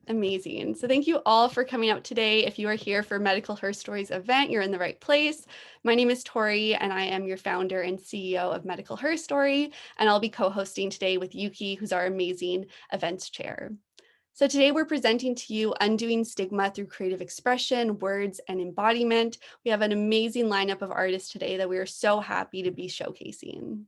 Amazing. So thank you all for coming out today. If you are here for Medical Herstory's event, you're in the right place. My name is Tori, and I am your founder and CEO of Medical Herstory, and I'll be co-hosting today with Yuki, who's our amazing events chair. So today we're presenting to you Undoing Stigma Through Creative Expression, Words, and Embodiment. We have an amazing lineup of artists today that we are so happy to be showcasing.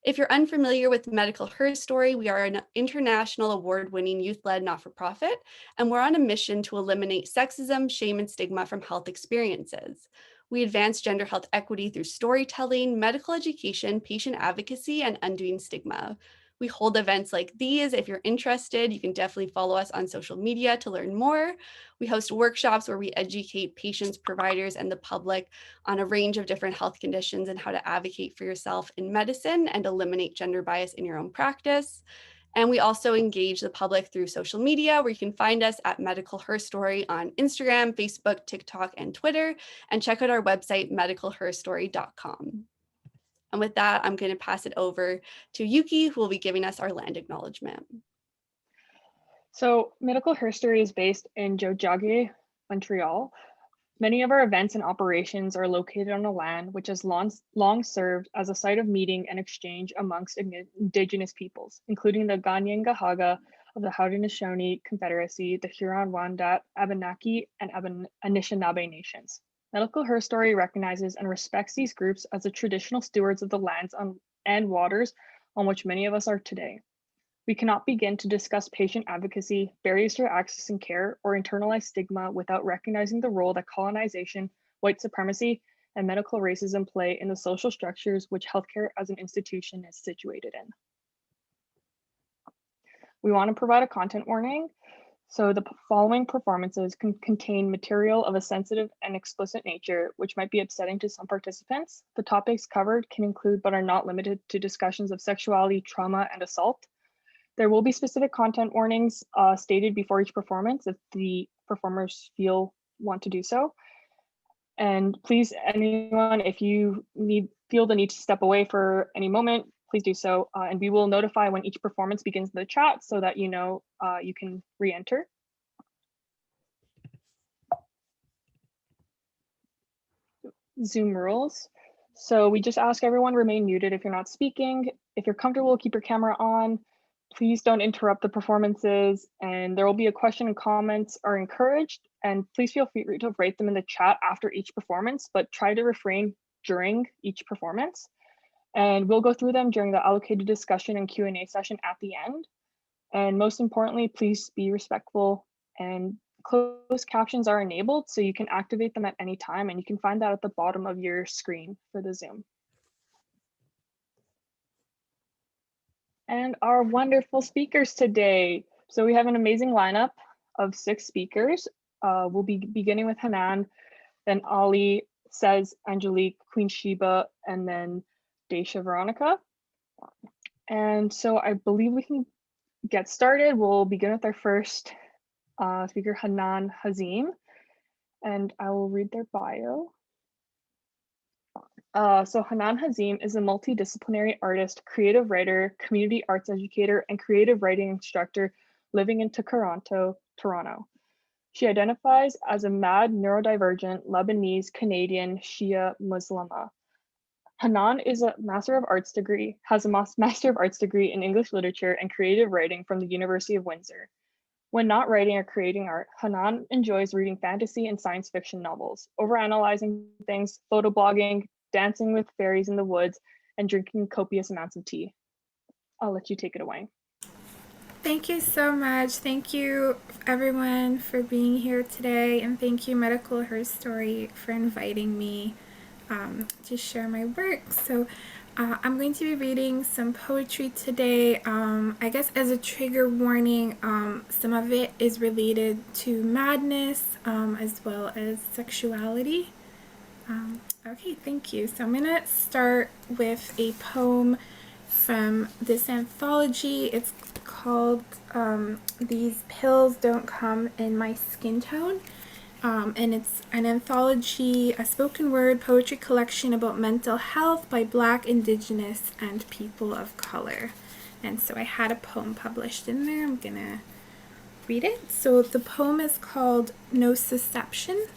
If you're unfamiliar with Medical Herstory, we are an international award-winning youth-led not-for-profit, and we're on a mission to eliminate sexism, shame, and stigma from health experiences. We advance gender health equity through storytelling, medical education, patient advocacy, and undoing stigma. We hold events like these. If you're interested, you can definitely follow us on social media to learn more. We host workshops where we educate patients, providers, and the public on a range of different health conditions and how to advocate for yourself in medicine and eliminate gender bias in your own practice. And we also engage the public through social media, where you can find us at Medical Herstory on Instagram, Facebook, TikTok, and Twitter, and check out our website, medicalherstory.com. And with that, I'm going to pass it over to Yuki, who will be giving us our land acknowledgement. So Medical Herstory is based in Tiohtià:ke, Montreal. Many of our events and operations are located on a land which has long served as a site of meeting and exchange amongst Indigenous peoples, including the Kanien'kehá:ka of the Haudenosaunee Confederacy, the Huron-Wendat, Abenaki, and Anishinaabe nations. Medical Herstory recognizes and respects these groups as the traditional stewards of the lands and waters on which many of us are today. We cannot begin to discuss patient advocacy, barriers to access and care, or internalized stigma without recognizing the role that colonization, white supremacy, and medical racism play in the social structures which healthcare as an institution is situated in. We want to provide a content warning. So the following performances can contain material of a sensitive and explicit nature, which might be upsetting to some participants. The topics covered can include, but are not limited to, discussions of sexuality, trauma, and assault. There will be specific content warnings stated before each performance if the performers want to do so. And please, anyone, if you feel the need to step away for any moment, please do so. And we will notify when each performance begins in the chat so that you know you can re-enter. Zoom rules. So we just ask everyone remain muted if you're not speaking. If you're comfortable, keep your camera on. Please don't interrupt the performances, and there will be a question and comments are encouraged, and please feel free to write them in the chat after each performance, but try to refrain during each performance. And we'll go through them during the allocated discussion and Q&A session at the end. And most importantly, please be respectful, and closed captions are enabled, so you can activate them at any time, and you can find that at the bottom of your screen for the Zoom. And our wonderful speakers today. So we have an amazing lineup of 6 speakers. We'll be beginning with Hanan, then Ali, Says, Angelique, Queen Sheba, and then Daisha Veronica. And so I believe we can get started. We'll begin with our first speaker, Hanan Hazeem, and I will read their bio. So Hanan Hazeem is a multidisciplinary artist, creative writer, community arts educator, and creative writing instructor living in Toronto. She identifies as a mad neurodivergent Lebanese Canadian Shia Muslima. Hanan is a Master of Arts degree, has a Master of Arts degree in English literature and creative writing from the University of Windsor. When not writing or creating art, Hanan enjoys reading fantasy and science fiction novels, overanalyzing things, photoblogging, dancing with fairies in the woods, and drinking copious amounts of tea. I'll let you take it away. Thank you so much. Thank you, everyone, for being here today, and thank you, Medical Herstory, for inviting me to share my work. So I'm going to be reading some poetry today. I guess as a trigger warning, some of it is related to madness as well as sexuality. Okay, thank you. So I'm going to start with a poem from this anthology. It's called These Pills Don't Come in My Skin Tone. And it's an anthology, a spoken word poetry collection about mental health by Black, Indigenous, and people of color. And so I had a poem published in there. I'm going to read it. So the poem is called Nociception.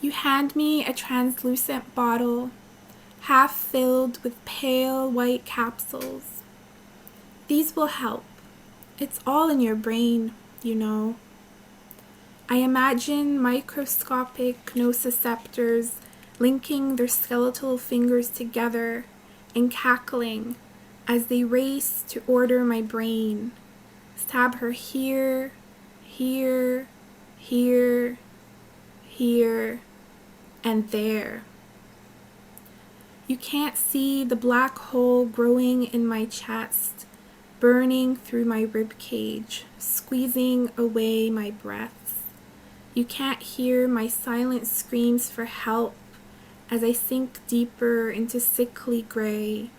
You hand me a translucent bottle, half filled with pale white capsules. These will help. It's all in your brain, you know. I imagine microscopic nociceptors linking their skeletal fingers together and cackling as they race to order my brain. Stab her here, here, here, here, and there. You can't see the black hole growing in my chest, burning through my rib cage, squeezing away my breaths. You can't hear my silent screams for help as I sink deeper into sickly gray.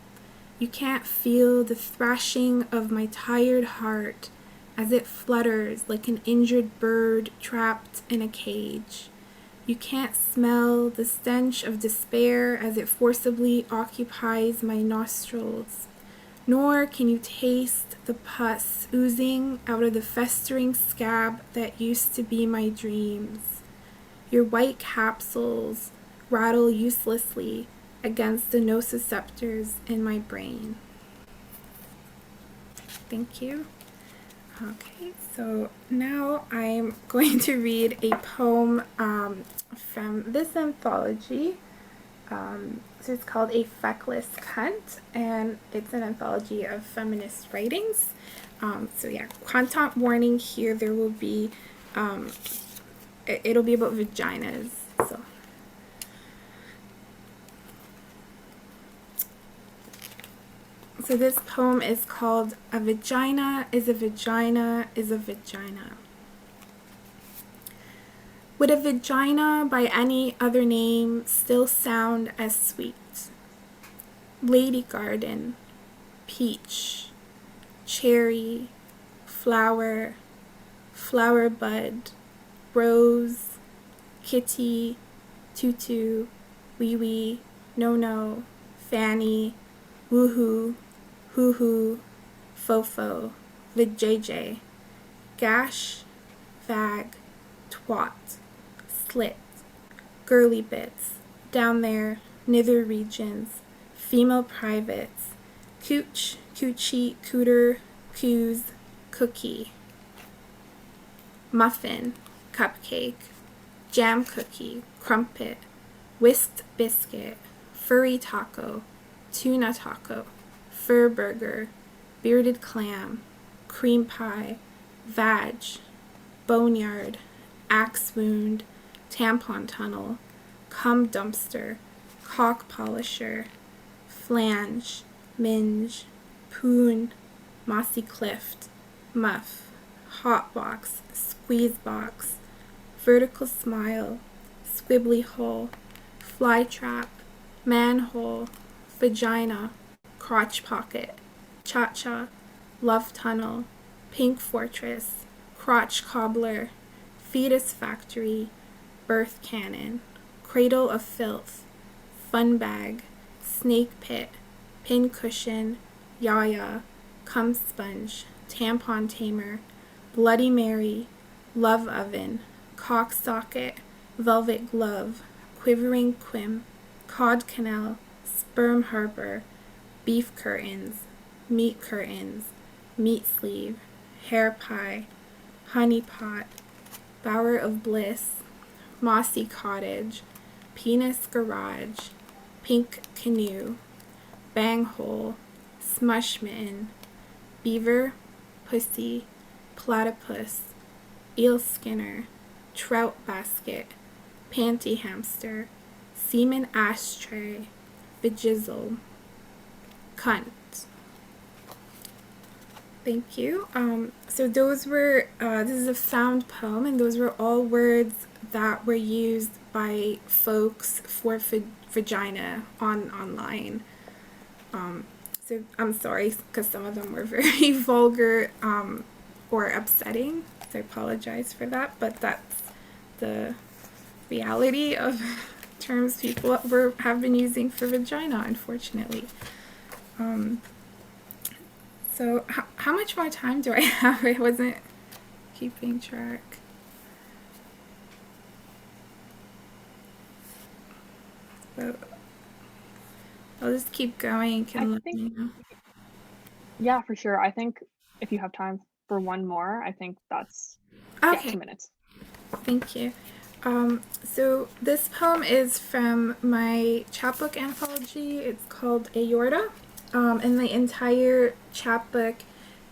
You can't feel the thrashing of my tired heart as it flutters like an injured bird trapped in a cage. You can't smell the stench of despair as it forcibly occupies my nostrils. Nor can you taste the pus oozing out of the festering scab that used to be my dreams. Your white capsules rattle uselessly against the nociceptors in my brain. Thank you. Okay, so now I'm going to read a poem from this anthology. So it's called A Feckless Cunt, and it's an anthology of feminist writings. So yeah, content warning here, there will be, it'll be about vaginas, So this poem is called A Vagina is a Vagina is a Vagina. Would a vagina by any other name still sound as sweet? Lady garden, peach, cherry, flower, flower bud, rose, kitty, tutu, wee wee, no no, fanny, woohoo, hoo-hoo, fofo, vajayjay, gash, vag, twat, slit, girly bits, down there, nither regions, female privates, cooch, coochie, cooter, coos, cookie, muffin, cupcake, jam cookie, crumpet, whisked biscuit, furry taco, tuna taco, fur burger, bearded clam, cream pie, vag, boneyard, axe wound, tampon tunnel, cum dumpster, cock polisher, flange, minge, poon, mossy clift, muff, hot box, squeeze box, vertical smile, squibbly hole, fly trap, manhole, vagina, crotch pocket, cha-cha, love tunnel, pink fortress, crotch cobbler, fetus factory, birth cannon, cradle of filth, fun bag, snake pit, pin cushion, yaya, cum sponge, tampon tamer, Bloody Mary, love oven, cock socket, velvet glove, quivering quim, cod canal, sperm harbor, beef curtains, meat sleeve, hair pie, honey pot, bower of bliss, mossy cottage, penis garage, pink canoe, bang hole, smush mitten, beaver, pussy, platypus, eel skinner, trout basket, panty hamster, semen ashtray, bejizzle, cunt. Thank you. So those were, this is a found poem, and those were all words that were used by folks for vagina online. So I'm sorry, because some of them were very vulgar or upsetting, so I apologize for that, but that's the reality of terms people have been using for vagina, unfortunately. So how much more time do I have? I wasn't keeping track. So I'll just keep going. You can let me know. Yeah, for sure. I think if you have time for one more, I think that's, Okay. 2 minutes. Thank you. So this poem is from my chapbook anthology. It's called Aorta. And the entire chapbook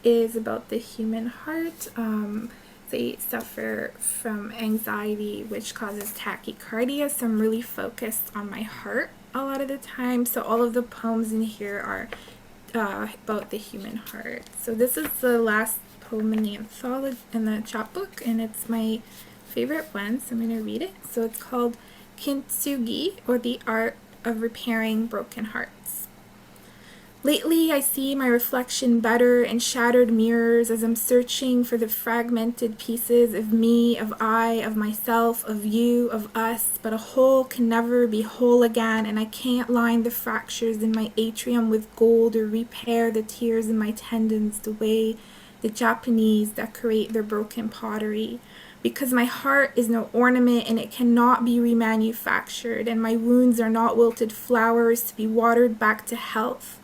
is about the human heart. They suffer from anxiety, which causes tachycardia, so I'm really focused on my heart a lot of the time. So all of the poems in here are about the human heart. So this is the last poem in the anthology, in the chapbook, and it's my favorite one, so I'm going to read it. So it's called Kintsugi, or the Art of Repairing Broken Hearts. Lately, I see my reflection better in shattered mirrors as I'm searching for the fragmented pieces of me, of I, of myself, of you, of us, but a whole can never be whole again, and I can't line the fractures in my atrium with gold or repair the tears in my tendons the way the Japanese decorate their broken pottery. Because my heart is no ornament and it cannot be remanufactured, and my wounds are not wilted flowers to be watered back to health.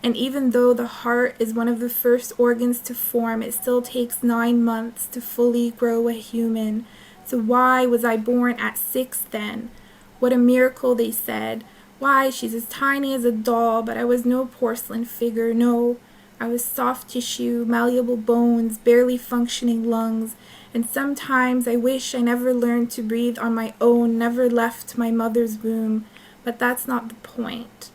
And even though the heart is one of the first organs to form, it still takes 9 months to fully grow a human. So why was I born at 6 then? What a miracle, they said. Why, she's as tiny as a doll, but I was no porcelain figure, no. I was soft tissue, malleable bones, barely functioning lungs, and sometimes I wish I never learned to breathe on my own, never left my mother's womb, but that's not the point.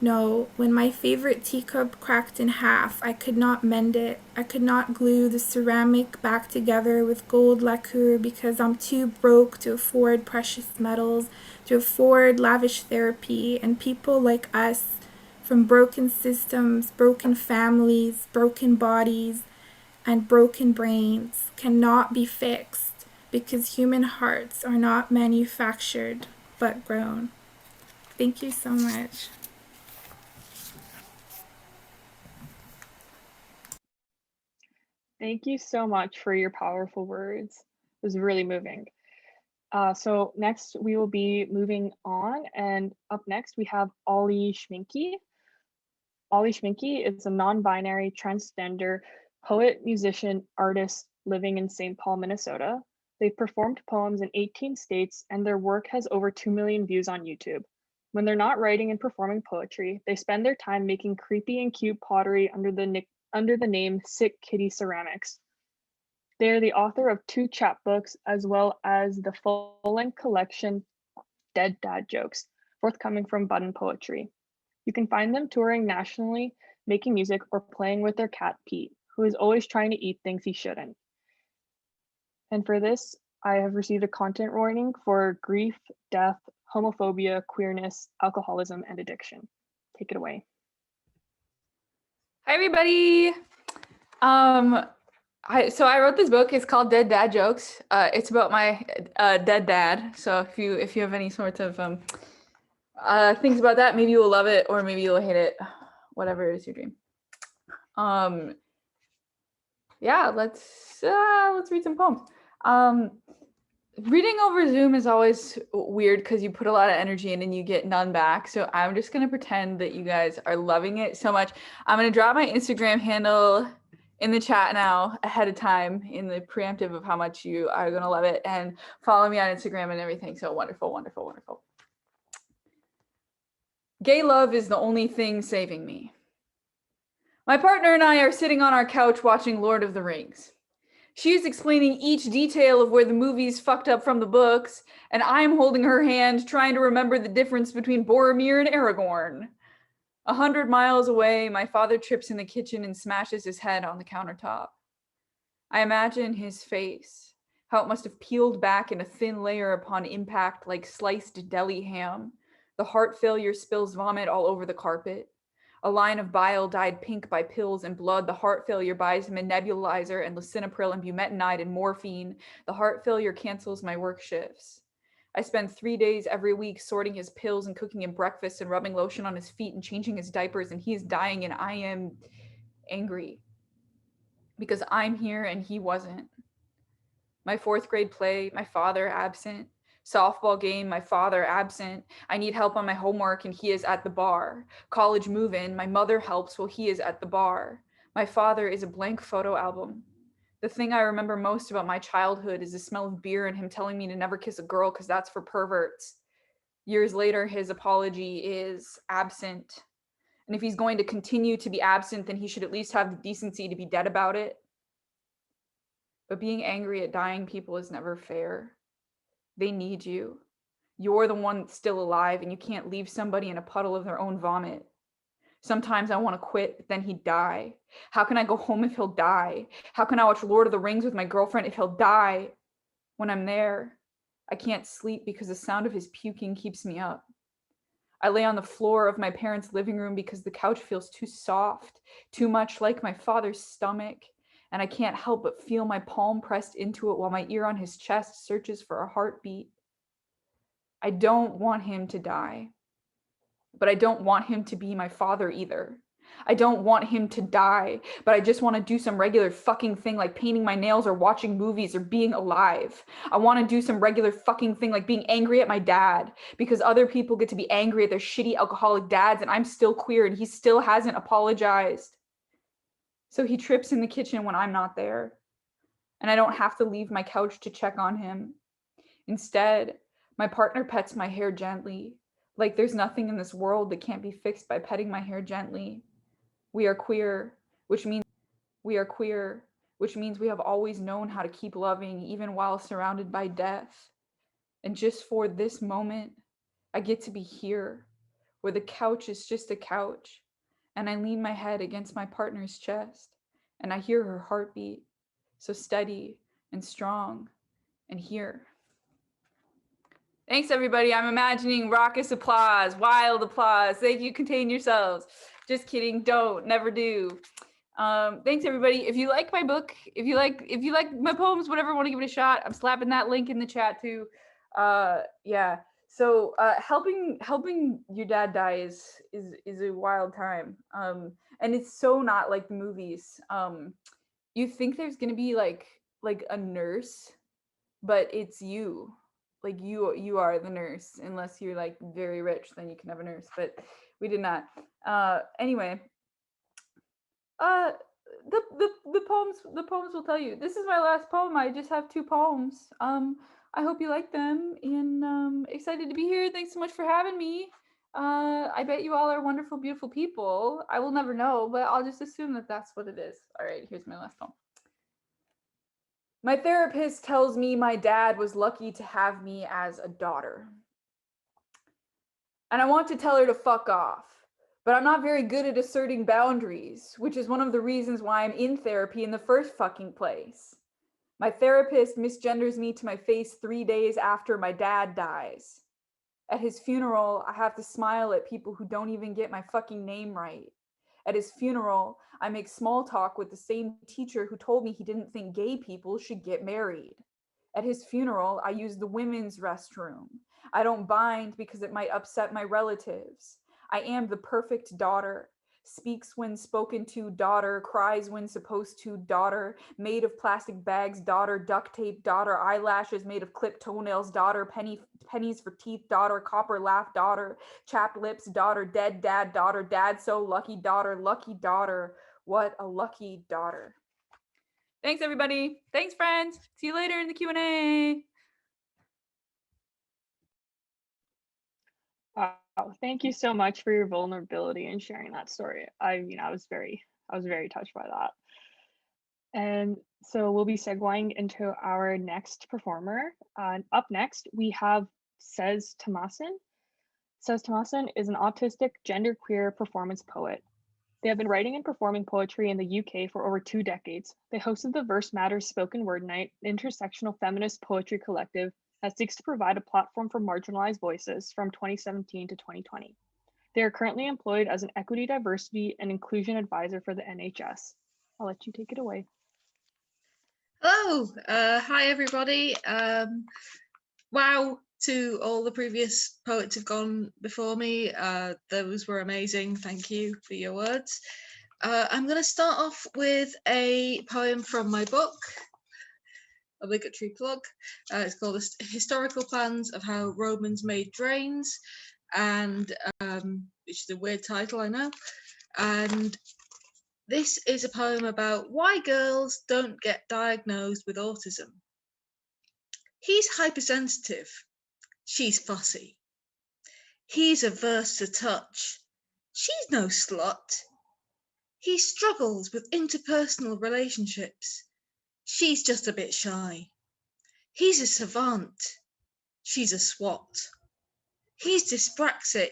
No, when my favorite teacup cracked in half, I could not mend it. I could not glue the ceramic back together with gold lacquer because I'm too broke to afford precious metals, to afford lavish therapy, and people like us, from broken systems, broken families, broken bodies, and broken brains, cannot be fixed because human hearts are not manufactured, but grown. Thank you so much. Thank you so much for your powerful words. It was really moving. So next we will be moving on, and up next we have Ollie Schminke. Ollie Schminke is a non-binary transgender poet, musician, artist living in St. Paul, Minnesota. They've performed poems in 18 states, and their work has over 2 million views on YouTube. When they're not writing and performing poetry, they spend their time making creepy and cute pottery under the name Sick Kitty Ceramics. They are the author of 2 chapbooks as well as the full-length collection Dead Dad Jokes, forthcoming from Button Poetry. You can find them touring nationally, making music, or playing with their cat Pete, who is always trying to eat things he shouldn't. And for this, I have received a content warning for grief, death, homophobia, queerness, alcoholism, and addiction. Take it away. Hi, everybody. I wrote this book. It's called Dead Dad Jokes. It's about my dead dad. So if you have any sorts of things about that, maybe you will love it or maybe you'll hate it. Whatever is your dream. Yeah, let's read some poems. Reading over Zoom is always weird because you put a lot of energy in and you get none back. So I'm just gonna pretend that you guys are loving it so much. I'm gonna drop my Instagram handle in the chat now ahead of time in the preemptive of how much you are gonna love it, and follow me on Instagram and everything. So wonderful, wonderful, wonderful. Gay love is the only thing saving me. My partner and I are sitting on our couch watching Lord of the Rings. She is explaining each detail of where the movies fucked up from the books, and I'm holding her hand trying to remember the difference between Boromir and Aragorn. 100 miles away, my father trips in the kitchen and smashes his head on the countertop. I imagine his face, how it must have peeled back in a thin layer upon impact like sliced deli ham. The heart failure spills vomit all over the carpet. A line of bile dyed pink by pills and blood. The heart failure buys him a nebulizer and lisinopril and bumetanide and morphine. The heart failure cancels my work shifts. I spend 3 days every week sorting his pills and cooking him breakfast and rubbing lotion on his feet and changing his diapers, and he is dying and I am angry because I'm here and he wasn't. My 4th grade play, my father absent. Softball game, my father absent. I need help on my homework and he is at the bar. College move-in, my mother helps while he is at the bar. My father is a blank photo album. The thing I remember most about my childhood is the smell of beer and him telling me to never kiss a girl because that's for perverts. Years later, his apology is absent. And if he's going to continue to be absent, then he should at least have the decency to be dead about it. But being angry at dying people is never fair. They need you. You're the one that's still alive and you can't leave somebody in a puddle of their own vomit. Sometimes I want to quit, but then he'd die. How can I go home if he'll die? How can I watch Lord of the Rings with my girlfriend if he'll die? When I'm there, I can't sleep because the sound of his puking keeps me up. I lay on the floor of my parents' living room because the couch feels too soft, too much like my father's stomach, and I can't help but feel my palm pressed into it while my ear on his chest searches for a heartbeat. I don't want him to die, but I don't want him to be my father either. I don't want him to die, but I just want to do some regular fucking thing like painting my nails or watching movies or being alive. I want to do some regular fucking thing like being angry at my dad because other people get to be angry at their shitty alcoholic dads and I'm still queer and he still hasn't apologized. So he trips in the kitchen when I'm not there, and I don't have to leave my couch to check on him. Instead, my partner pets my hair gently, like there's nothing in this world that can't be fixed by petting my hair gently. We are queer, which means we have always known how to keep loving even while surrounded by death. And just for this moment, I get to be here, where the couch is just a couch, and I lean my head against my partner's chest, and I hear her heartbeat, so steady and strong, and here. Thanks, everybody. I'm imagining raucous applause, wild applause. Thank you. Contain yourselves. Just kidding. Don't. Never do. Thanks, everybody. If you like my book, if you like my poems, whatever, want to give it a shot, I'm slapping that link in the chat too. Yeah. So helping your dad die is a wild time. And it's so not like the movies. You think there's gonna be like a nurse, but it's you. Like you are the nurse, unless you're like very rich, then you can have a nurse, but we did not. Anyway, the poems will tell you. This is my last poem. I just have 2 poems. I hope you like them, and excited to be here. Thanks so much for having me. I bet you all are wonderful, beautiful people. I will never know, but I'll just assume that that's what it is. All right, here's my last poem. My therapist tells me my dad was lucky to have me as a daughter. And I want to tell her to fuck off, but I'm not very good at asserting boundaries, which is one of the reasons why I'm in therapy in the first fucking place. My therapist misgenders me to my face 3 days after my dad dies. At his funeral, I have to smile at people who don't even get my fucking name right. At his funeral, I make small talk with the same teacher who told me he didn't think gay people should get married. At his funeral, I use the women's restroom. I don't bind because it might upset my relatives. I am the perfect daughter. Speaks when spoken to, daughter. Cries when supposed to, daughter. Made of plastic bags, daughter. Duct tape, daughter. Eyelashes made of clipped toenails, daughter. Pennies for teeth, daughter. Copper laugh, daughter. Chapped lips, daughter. Dead dad, daughter. Dad so lucky, daughter. Lucky daughter. What a lucky daughter. Thanks, everybody. Thanks, friends. See you later in the Q&A. Wow, thank you so much for your vulnerability and sharing that story. I was very touched by that. And so we'll be segueing into our next performer. Up next, we have Says Tomasin. Says Tomasin is an autistic, genderqueer performance poet. They have been writing and performing poetry in the UK for over 2 decades. They hosted the Verse Matters Spoken Word Night, an intersectional feminist poetry collective that seeks to provide a platform for marginalized voices from 2017 to 2020. They are currently employed as an equity, diversity, and inclusion advisor for the NHS. I'll let you take it away. Hello, hi everybody. Wow to all the previous poets who've gone before me. Those were amazing. Thank you for your words. I'm going to start off with a poem from my book, obligatory plug. It's called Historical Plans of How Romans Made Drains, and which is a weird title, I know. And this is a poem about why girls don't get diagnosed with autism. He's hypersensitive. She's fussy. He's averse to touch. She's no slut. He struggles with interpersonal relationships. She's just a bit shy. He's a savant. She's a swot. He's dyspraxic.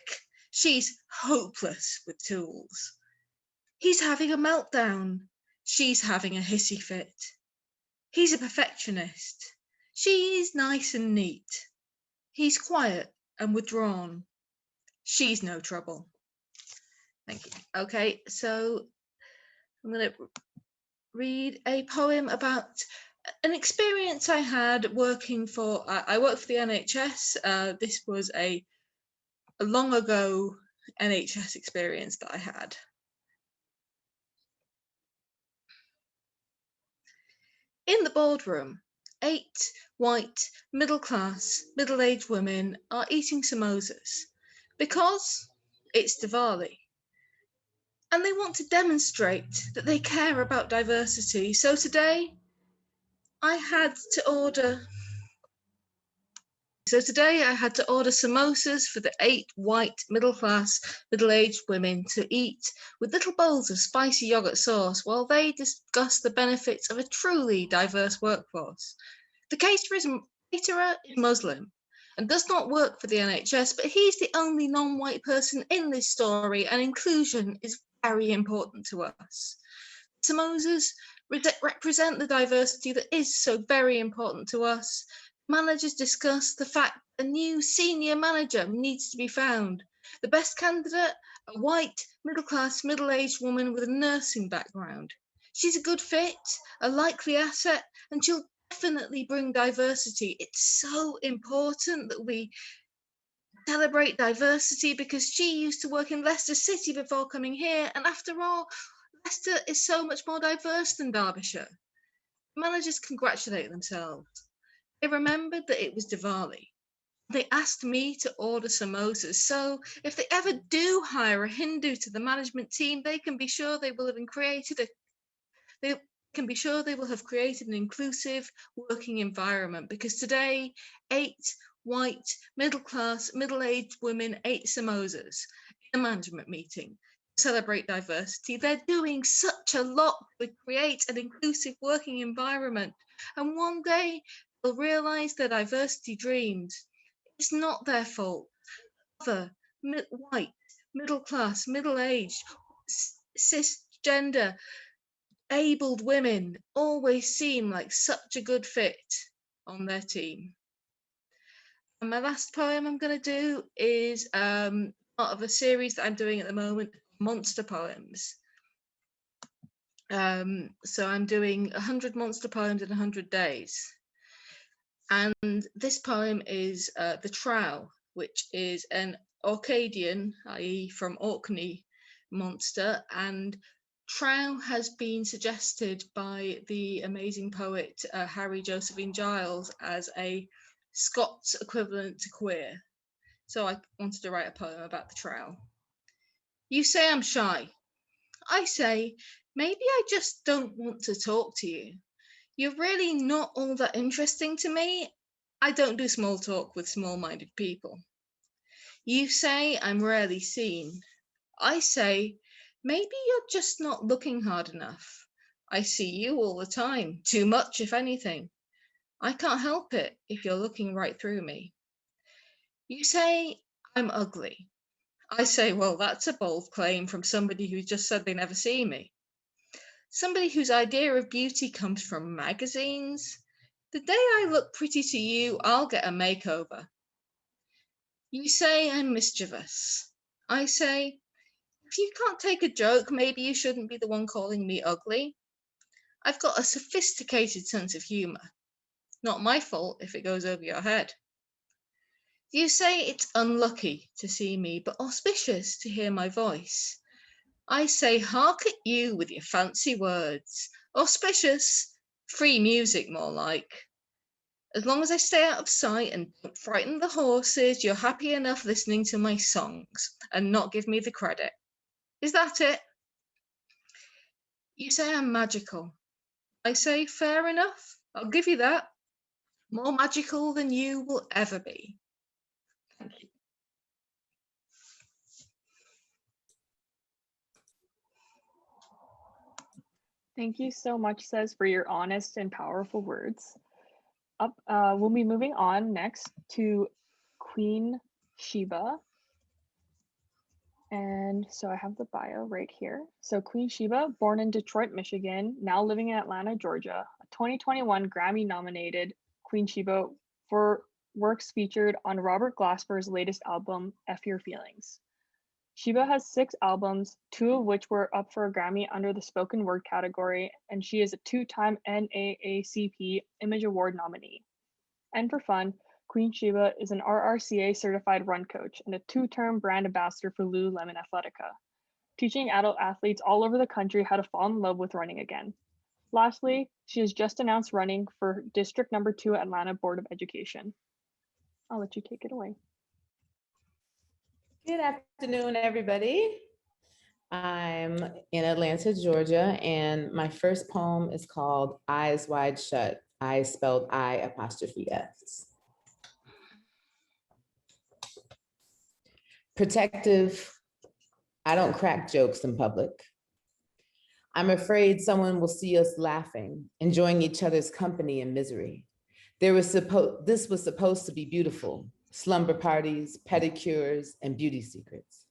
She's hopeless with tools. He's having a meltdown. She's having a hissy fit. He's a perfectionist. She's nice and neat. He's quiet and withdrawn. She's no trouble. Thank you. Okay, so I'm going to read a poem about an experience I had working for, I worked for the NHS. This was a long ago NHS experience that I had. In the boardroom, 8 white, middle-class, middle-aged women are eating samosas because it's Diwali. And they want to demonstrate that they care about diversity. So today I had to order samosas for the 8 white, middle-class, middle-aged women to eat with little bowls of spicy yogurt sauce while they discuss the benefits of a truly diverse workforce. The caterer is Muslim and does not work for the NHS, but he's the only non-white person in this story, and inclusion is very important to us. Samosas represent the diversity that is so very important to us. Managers discuss the fact a new senior manager needs to be found. The best candidate, a white, middle-class, middle-aged woman with a nursing background. She's a good fit, a likely asset, and she'll definitely bring diversity. It's so important that we celebrate diversity because she used to work in Leicester City before coming here, and after all, Leicester is so much more diverse than Derbyshire. Managers congratulate themselves. They remembered that it was Diwali. They asked me to order samosas, so if they ever do hire a Hindu to the management team, they can be sure they will have created an inclusive working environment, because today 8 white, middle-class, middle-aged women ate samosas in a management meeting to celebrate diversity. They're doing such a lot to create an inclusive working environment, and one day they'll realise their diversity dreams. It's not their fault. Other white, middle-class, middle-aged, cisgender, abled women always seem like such a good fit on their team. And my last poem I'm going to do is part of a series that I'm doing at the moment, monster poems. So I'm doing 100 monster poems in 100 days. And this poem is The Trowel, which is an Orcadian, i.e. from Orkney, monster, and Trowel has been suggested by the amazing poet Harry Josephine Giles as a Scots equivalent to queer. So I wanted to write a poem about the Trowel. You say I'm shy. I say, maybe I just don't want to talk to you. You're really not all that interesting to me. I don't do small talk with small-minded people. You say I'm rarely seen. I say, maybe you're just not looking hard enough. I see you all the time, too much if anything. I can't help it if you're looking right through me. You say I'm ugly. I say, well, that's a bold claim from somebody who just said they never see me. Somebody whose idea of beauty comes from magazines. The day I look pretty to you, I'll get a makeover. You say I'm mischievous. I say, if you can't take a joke, maybe you shouldn't be the one calling me ugly. I've got a sophisticated sense of humour. Not my fault if it goes over your head. You say it's unlucky to see me, but auspicious to hear my voice. I say hark at you with your fancy words. Auspicious, free music more like. As long as I stay out of sight and don't frighten the horses, you're happy enough listening to my songs and not give me the credit. Is that it? You say I'm magical. I say fair enough. I'll give you that. More magical than you will ever be. Thank you. Thank you so much, Says, for your honest and powerful words. We'll be moving on next to Queen Sheba. And so I have the bio right here. So Queen Sheba, born in Detroit, Michigan, now living in Atlanta, Georgia, a 2021 Grammy nominated Queen Sheba for works featured on Robert Glasper's latest album, F Your Feelings. Sheba has 6 albums, 2 of which were up for a Grammy under the spoken word category, and she is a 2-time NAACP Image Award nominee. And for fun, Queen Sheba is an RRCA certified run coach and a 2-term brand ambassador for Lululemon Athletica, teaching adult athletes all over the country how to fall in love with running again. Lastly, she has just announced running for District Number 2 Atlanta Board of Education. I'll let you take it away. Good afternoon, everybody. I'm in Atlanta, Georgia, and my first poem is called Eyes Wide Shut. I spelled I''S. Protective, I don't crack jokes in public. I'm afraid someone will see us laughing, enjoying each other's company and misery. This was supposed to be beautiful. Slumber parties, pedicures, and beauty secrets.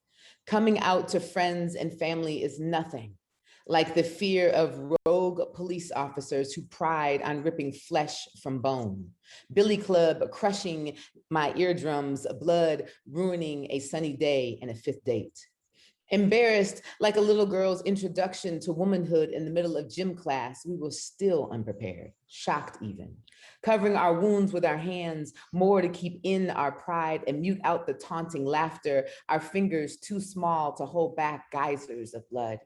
Coming out to friends and family is nothing like the fear of rogue police officers who pride on ripping flesh from bone. Billy Club crushing my eardrums, blood ruining a sunny day and a 5th date. Embarrassed like a little girl's introduction to womanhood in the middle of gym class, we were still unprepared, shocked even. Covering our wounds with our hands, more to keep in our pride and mute out the taunting laughter, our fingers too small to hold back geysers of blood.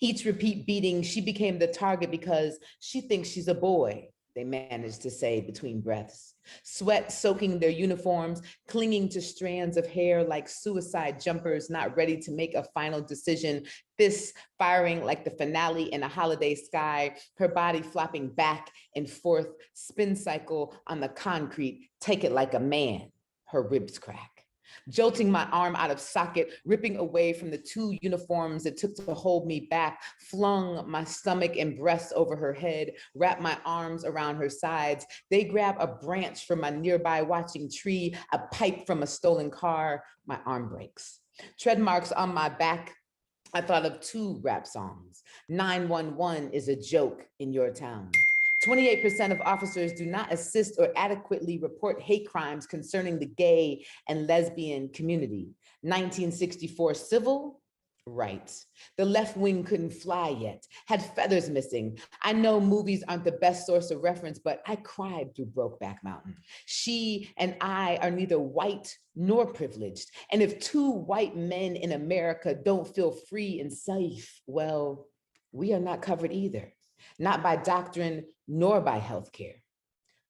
Each repeat beating, she became the target because she thinks she's a boy, they managed to say between breaths. Sweat soaking their uniforms, clinging to strands of hair like suicide jumpers, not ready to make a final decision, fists firing like the finale in a holiday sky, her body flopping back and forth, spin cycle on the concrete, take it like a man, her ribs crack. Jolting my arm out of socket, ripping away from the 2 uniforms it took to hold me back, flung my stomach and breast over her head, wrapped my arms around her sides. They grab a branch from my nearby watching tree, a pipe from a stolen car, my arm breaks. Tread marks on my back, I thought of 2 rap songs. 911 is a joke in your town. 28% of officers do not assist or adequately report hate crimes concerning the gay and lesbian community. 1964 civil rights. The left wing couldn't fly yet, had feathers missing. I know movies aren't the best source of reference, but I cried through Brokeback Mountain. She and I are neither white nor privileged. And if 2 white men in America don't feel free and safe, well, we are not covered either. Not by doctrine, nor by healthcare.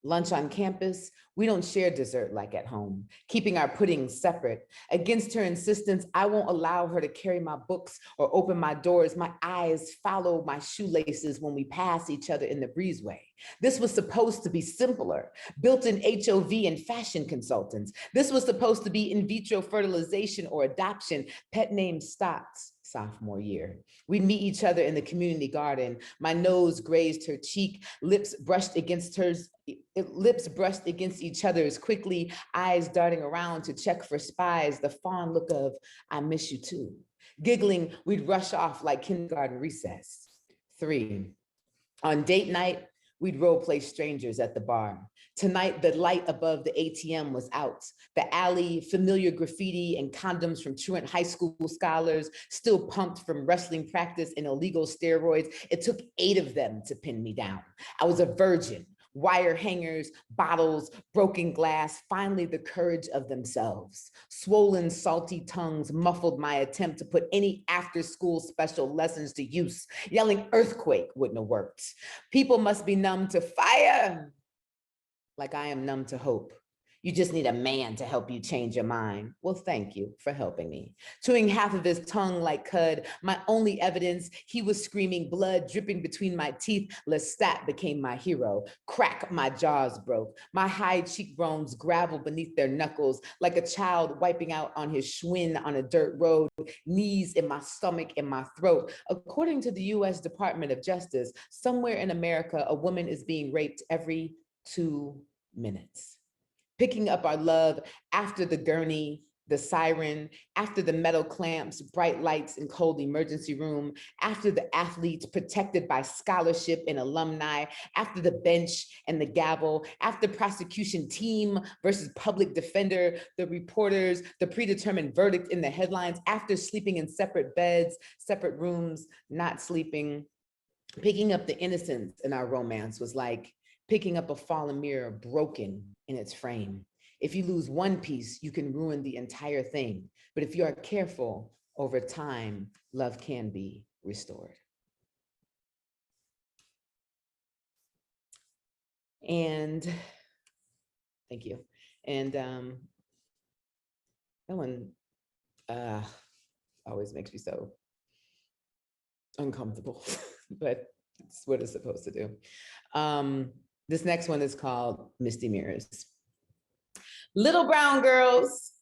Lunch on campus, we don't share dessert like at home, keeping our puddings separate. Against her insistence, I won't allow her to carry my books or open my doors. My eyes follow my shoelaces when we pass each other in the breezeway. This was supposed to be simpler, built-in HOV and fashion consultants. This was supposed to be in vitro fertilization or adoption. Pet name Stotts, sophomore year. We'd meet each other in the community garden. My nose grazed her cheek, lips brushed against each other's quickly, eyes darting around to check for spies, the fond look of, I miss you too. Giggling, we'd rush off like kindergarten recess. 3, on date night, we'd role play strangers at the bar. Tonight, the light above the ATM was out. The alley, familiar graffiti and condoms from truant high school scholars, still pumped from wrestling practice and illegal steroids. It took 8 of them to pin me down. I was a virgin, wire hangers, bottles, broken glass, finally the courage of themselves. Swollen, salty tongues muffled my attempt to put any after-school special lessons to use. Yelling earthquake wouldn't have worked. People must be numb to fire, like I am numb to hope. You just need a man to help you change your mind. Well, thank you for helping me. Chewing half of his tongue like cud, my only evidence, he was screaming, blood dripping between my teeth. Lestat became my hero. Crack, my jaws broke. My high cheekbones gravel beneath their knuckles, like a child wiping out on his Schwinn on a dirt road, knees in my stomach, in my throat. According to the US Department of Justice, somewhere in America, a woman is being raped every 2 minutes. Picking up our love after the gurney, the siren, after the metal clamps, bright lights in cold emergency room, after the athletes protected by scholarship and alumni, after the bench and the gavel, after prosecution team versus public defender, the reporters, the predetermined verdict in the headlines, after sleeping in separate beds, separate rooms, not sleeping. Picking up the innocence in our romance was like picking up a fallen mirror broken in its frame. If you lose one piece, you can ruin the entire thing. But if you are careful, over time, love can be restored. And thank you. And that one always makes me so uncomfortable, but it's what it's supposed to do. This next one is called Misty Mirrors. Little brown girls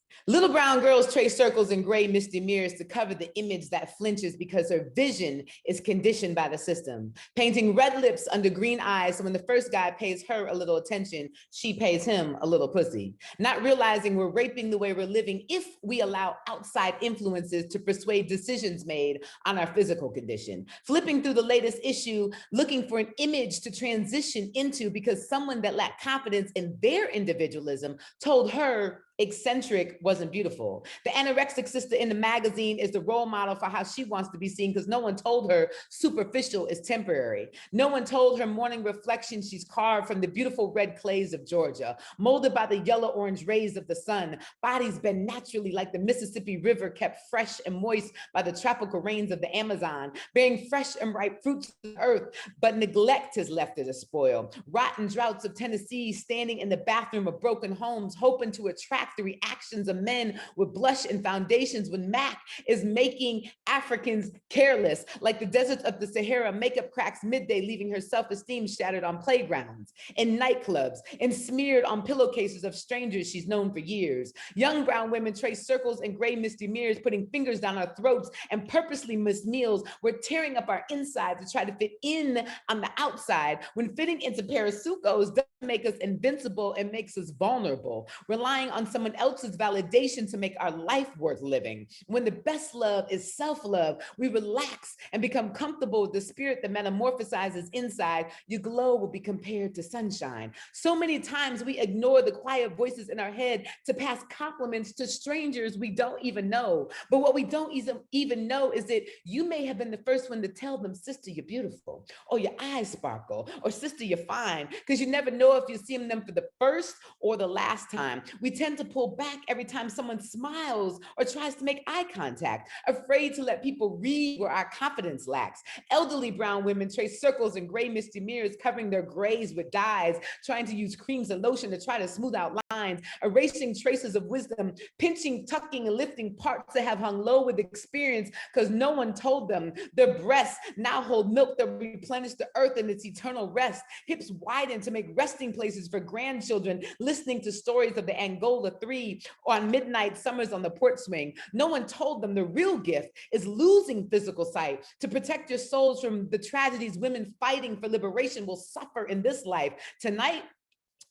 trace circles in gray misty mirrors to cover the image that flinches because her vision is conditioned by the system. Painting red lips under green eyes, so when the first guy pays her a little attention, she pays him a little pussy. Not realizing we're raping the way we're living if we allow outside influences to persuade decisions made on our physical condition. Flipping through the latest issue, looking for an image to transition into because someone that lacked confidence in their individualism told her eccentric wasn't beautiful. The anorexic sister in the magazine is the role model for how she wants to be seen because no one told her superficial is temporary. No one told her morning reflection she's carved from the beautiful red clays of Georgia, molded by the yellow-orange rays of the sun. Bodies bend naturally like the Mississippi River, kept fresh and moist by the tropical rains of the Amazon, bearing fresh and ripe fruits of the earth, but neglect has left it a spoil. Rotten droughts of Tennessee, standing in the bathroom of broken homes, hoping to attract the reactions of men with blush and foundations when Mac is making Africans careless, like the deserts of the Sahara. Makeup cracks midday, leaving her self-esteem shattered on playgrounds, in nightclubs, and smeared on pillowcases of strangers she's known for years. Young brown women trace circles in gray misty mirrors, putting fingers down our throats and purposely miss meals. We're tearing up our insides to try to fit in on the outside, when fitting into parasucos doesn't make us invincible, it makes us vulnerable. Relying on someone else's validation to make our life worth living. When the best love is self-love, we relax and become comfortable with the spirit that metamorphosizes inside. Your glow will be compared to sunshine. So many times we ignore the quiet voices in our head to pass compliments to strangers we don't even know. But what we don't even know is that you may have been the first one to tell them, sister, you're beautiful, or your eyes sparkle, or sister, you're fine, because you never know if you're seeing them for the first or the last time. We tend to pull back every time someone smiles or tries to make eye contact, afraid to let people read where our confidence lacks. Elderly brown women trace circles in gray misty mirrors, covering their grays with dyes, trying to use creams and lotion to try to smooth out lines, erasing traces of wisdom, pinching, tucking, and lifting parts that have hung low with experience because no one told them. Their breasts now hold milk that replenish the earth in its eternal rest. Hips widen to make resting places for grandchildren, listening to stories of the Angola 3 or on midnight summers on the porch swing. No one told them the real gift is losing physical sight to protect your souls from the tragedies women fighting for liberation will suffer in this life. Tonight,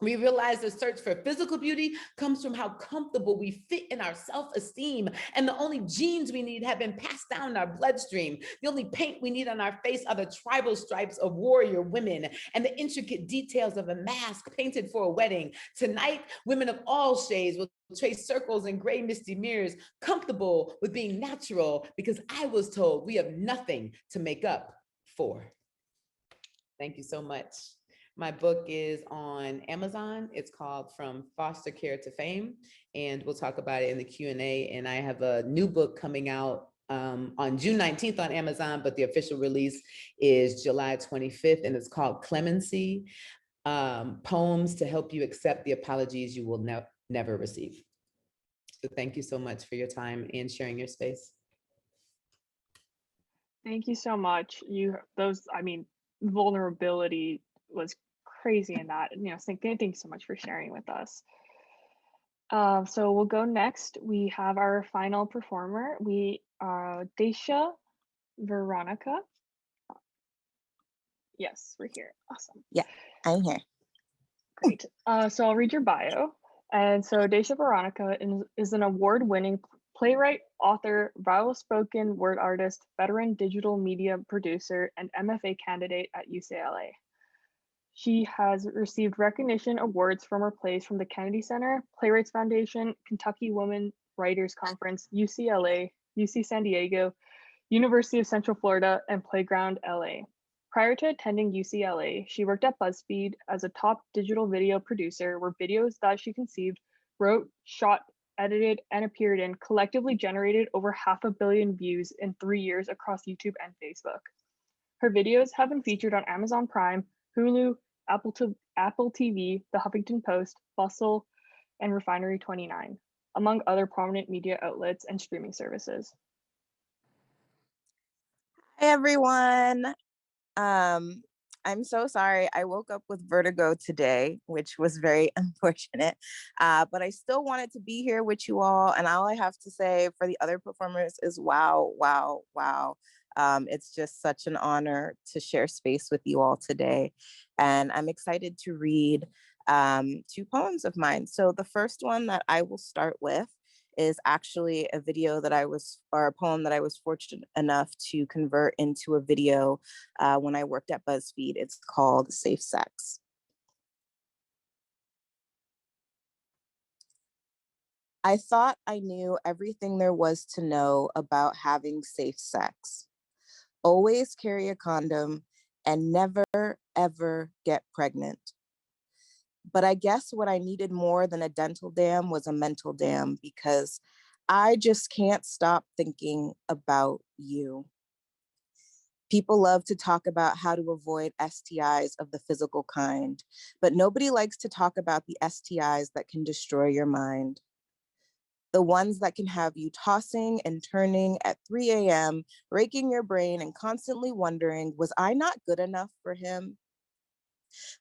we realize the search for physical beauty comes from how comfortable we fit in our self-esteem. And the only genes we need have been passed down in our bloodstream. The only paint we need on our face are the tribal stripes of warrior women and the intricate details of a mask painted for a wedding. Tonight, women of all shades will trace circles in gray misty mirrors, comfortable with being natural because I was told we have nothing to make up for. Thank you so much My book is on Amazon. It's called From Foster Care to Fame, and we'll talk about it in the Q&A. And I have a new book coming out on June 19th on Amazon, but the official release is July 25th, and it's called Clemency, Poems to Help You Accept the Apologies You Will Never Receive. So thank you so much for your time and sharing your space. Thank you so much. Vulnerability was crazy in that. Thank you so much for sharing with us. So we'll go next. We have our final performer. Daisha Veronica. Yes, we're here. Awesome. Yeah, I'm here. Great. So I'll read your bio. And so Daisha Veronica is an award-winning playwright, author, viral-spoken word artist, veteran digital media producer, and MFA candidate at UCLA. She has received recognition awards from her plays from the Kennedy Center, Playwrights Foundation, Kentucky Women Writers Conference, UCLA, UC San Diego, University of Central Florida, and Playground LA. Prior to attending UCLA, she worked at BuzzFeed as a top digital video producer, where videos that she conceived, wrote, shot, edited, and appeared in collectively generated over 500 million views in 3 years across YouTube and Facebook. Her videos have been featured on Amazon Prime, Hulu, Apple TV, The Huffington Post, Bustle, and Refinery 29, among other prominent media outlets and streaming services. Hi, everyone. I'm so sorry. I woke up with vertigo today, which was very unfortunate, but I still wanted to be here with you all. And all I have to say for the other performers is wow, wow, wow. It's just such an honor to share space with you all today. And I'm excited to read 2 poems of mine. So the first one that I will start with is actually a poem that I was fortunate enough to convert into a video when I worked at BuzzFeed. It's called Safe Sex. I thought I knew everything there was to know about having safe sex. Always carry a condom and never, ever get pregnant. But I guess what I needed more than a dental dam was a mental dam, because I just can't stop thinking about you. People love to talk about how to avoid STIs of the physical kind, but nobody likes to talk about the STIs that can destroy your mind. The ones that can have you tossing and turning at 3 a.m., raking your brain and constantly wondering, was I not good enough for him?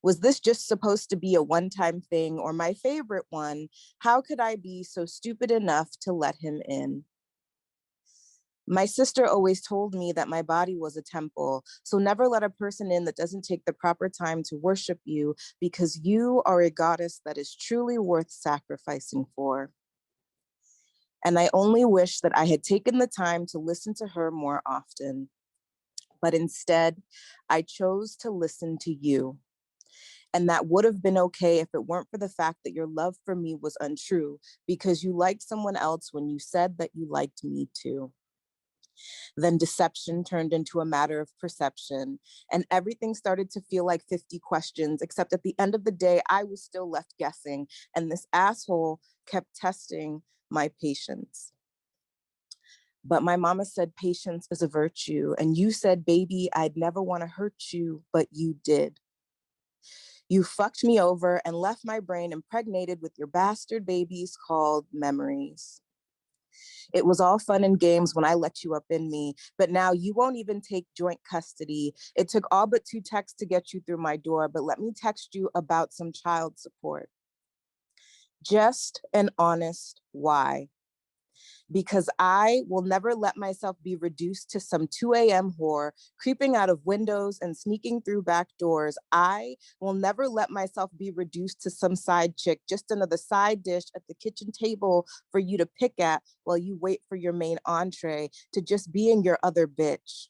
Was this just supposed to be a one-time thing? Or my favorite one, how could I be so stupid enough to let him in? My sister always told me that my body was a temple, so never let a person in that doesn't take the proper time to worship you, because you are a goddess that is truly worth sacrificing for. And I only wish that I had taken the time to listen to her more often. But instead, I chose to listen to you. And that would have been okay if it weren't for the fact that your love for me was untrue, because you liked someone else when you said that you liked me too. Then deception turned into a matter of perception, and everything started to feel like 50 questions, except at the end of the day, I was still left guessing, and this asshole kept testing my patience. But my mama said patience is a virtue, and you said, baby, I'd never want to hurt you, but you did. You fucked me over and left my brain impregnated with your bastard babies called memories. It was all fun and games when I let you up in me, but now you won't even take joint custody. It took all but 2 texts to get you through my door, but let me text you about some child support. Just an honest why. Because I will never let myself be reduced to some 2 a.m. whore, creeping out of windows and sneaking through back doors. I will never let myself be reduced to some side chick, just another side dish at the kitchen table for you to pick at while you wait for your main entree, to just being your other bitch.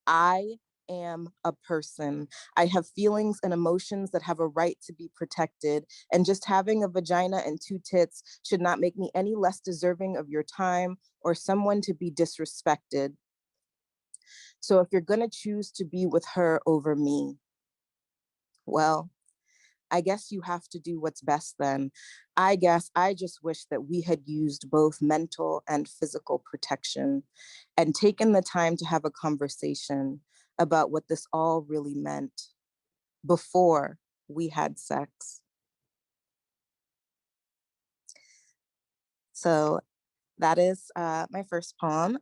I am a person. I have feelings and emotions that have a right to be protected, and just having a vagina and 2 tits should not make me any less deserving of your time or someone to be disrespected. So if you're gonna choose to be with her over me, Well, I guess you have to do what's best then. I guess I just wish that we had used both mental and physical protection and taken the time to have a conversation about what this all really meant before we had sex. So that is my first poem.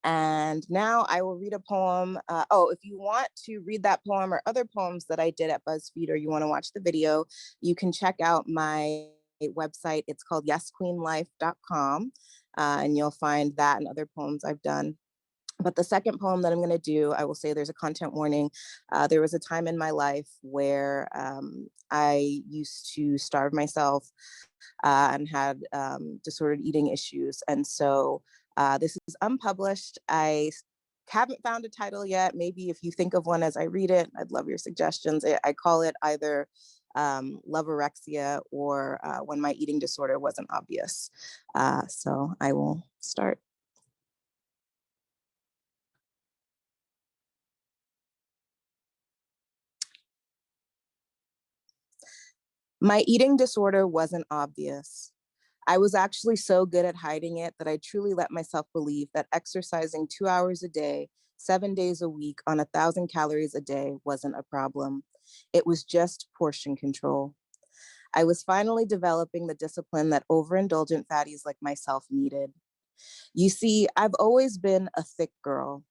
And now I will read a poem. If you want to read that poem or other poems that I did at BuzzFeed, or you want to watch the video, you can check out my website. It's called yesqueenlife.com. And you'll find that and other poems I've done. But the second poem that I'm going to do, I will say there's a content warning. There was a time in my life where I used to starve myself and had disordered eating issues. And so this is unpublished. I haven't found a title yet. Maybe if you think of one as I read it, I'd love your suggestions. I call it either Lovorexia or When My Eating Disorder Wasn't Obvious. So I will start. My eating disorder wasn't obvious. I was actually so good at hiding it that I truly let myself believe that exercising 2 hours a day, 7 days a week on 1,000 calories a day wasn't a problem. It was just portion control. I was finally developing the discipline that overindulgent fatties like myself needed. You see, I've always been a thick girl.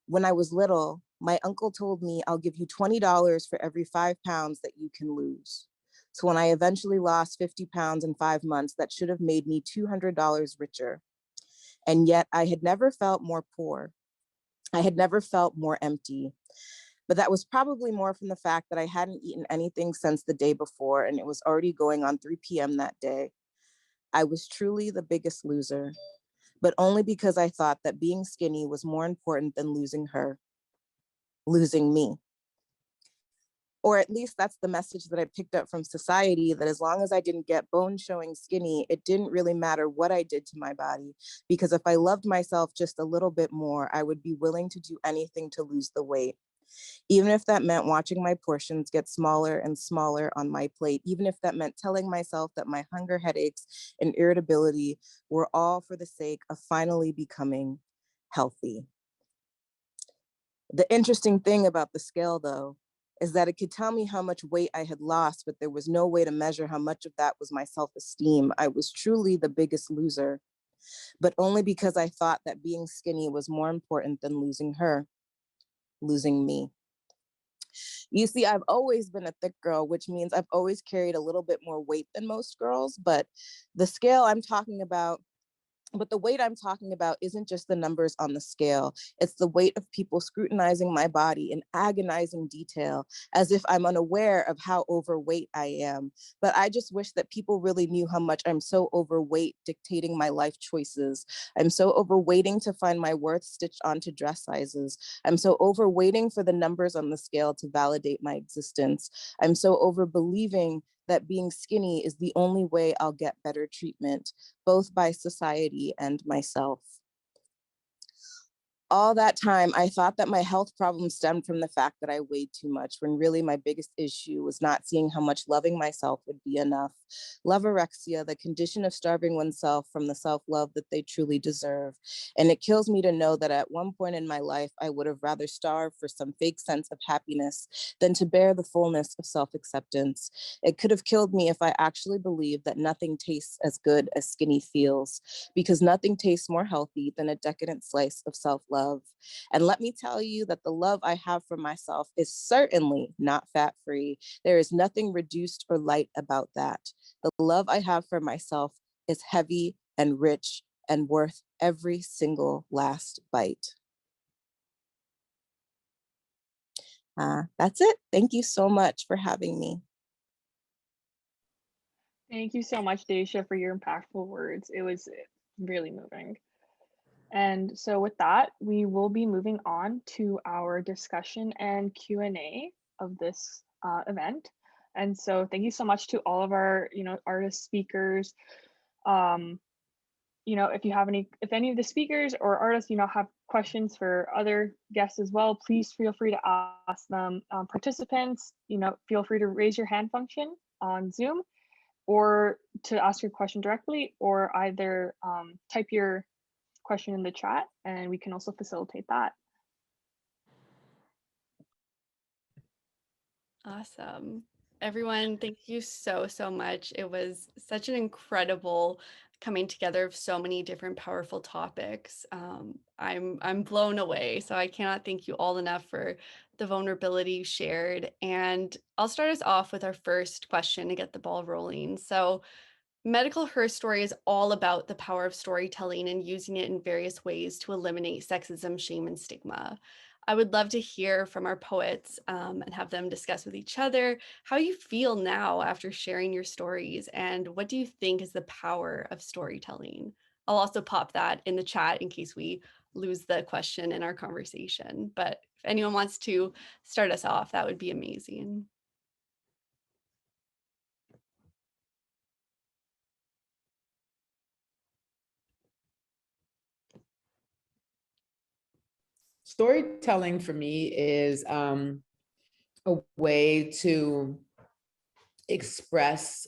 When I was little, my uncle told me, I'll give you $20 for every 5 pounds that you can lose. So when I eventually lost 50 pounds in 5 months, that should have made me $200 richer. And yet I had never felt more poor. I had never felt more empty. But that was probably more from the fact that I hadn't eaten anything since the day before, and it was already going on 3 p.m. that day. I was truly the biggest loser, but only because I thought that being skinny was more important than losing her, losing me. Or at least that's the message that I picked up from society, that as long as I didn't get bone showing skinny, it didn't really matter what I did to my body, because if I loved myself just a little bit more, I would be willing to do anything to lose the weight. Even if that meant watching my portions get smaller and smaller on my plate, even if that meant telling myself that my hunger, headaches, and irritability were all for the sake of finally becoming healthy. The interesting thing about the scale, though, is that it could tell me how much weight I had lost, but there was no way to measure how much of that was my self-esteem. I was truly the biggest loser, but only because I thought that being skinny was more important than losing her, losing me. You see, I've always been a thick girl, which means I've always carried a little bit more weight than most girls, but the scale I'm talking about, but the weight I'm talking about isn't just the numbers on the scale. It's the weight of people scrutinizing my body in agonizing detail, as if I'm unaware of how overweight I am. But I just wish that people really knew how much I'm so overweight dictating my life choices. I'm so overweighting to find my worth stitched onto dress sizes. I'm so overweighting for the numbers on the scale to validate my existence. I'm so overbelieving that being skinny is the only way I'll get better treatment, both by society and myself. All that time, I thought that my health problems stemmed from the fact that I weighed too much, when really my biggest issue was not seeing how much loving myself would be enough. Lovorexia, the condition of starving oneself from the self-love that they truly deserve. And it kills me to know that at one point in my life, I would have rather starved for some fake sense of happiness than to bear the fullness of self-acceptance. It could have killed me if I actually believed that nothing tastes as good as skinny feels, because nothing tastes more healthy than a decadent slice of self-love. And let me tell you that the love I have for myself is certainly not fat-free. There is nothing reduced or light about that. The love I have for myself is heavy and rich and worth every single last bite. That's it. Thank you so much for having me. Thank you so much, Daisha, for your impactful words. It was really moving. And so with that, we will be moving on to our discussion and Q&A of this event. And so thank you so much to all of our, artist speakers. If any of the speakers or artists, have questions for other guests as well, please feel free to ask them. Participants, feel free to raise your hand function on Zoom, or to ask your question directly, or either type your question in the chat and we can also facilitate that. Awesome. Everyone, thank you so, so much. It was such an incredible coming together of so many different powerful topics. I'm blown away. So I cannot thank you all enough for the vulnerability you shared. And I'll start us off with our first question to get the ball rolling. So Medical Herstory is all about the power of storytelling and using it in various ways to eliminate sexism, shame, and stigma. I would love to hear from our poets and have them discuss with each other how you feel now after sharing your stories, and what do you think is the power of storytelling? I'll also pop that in the chat in case we lose the question in our conversation. But if anyone wants to start us off, that would be amazing. Storytelling for me is a way to express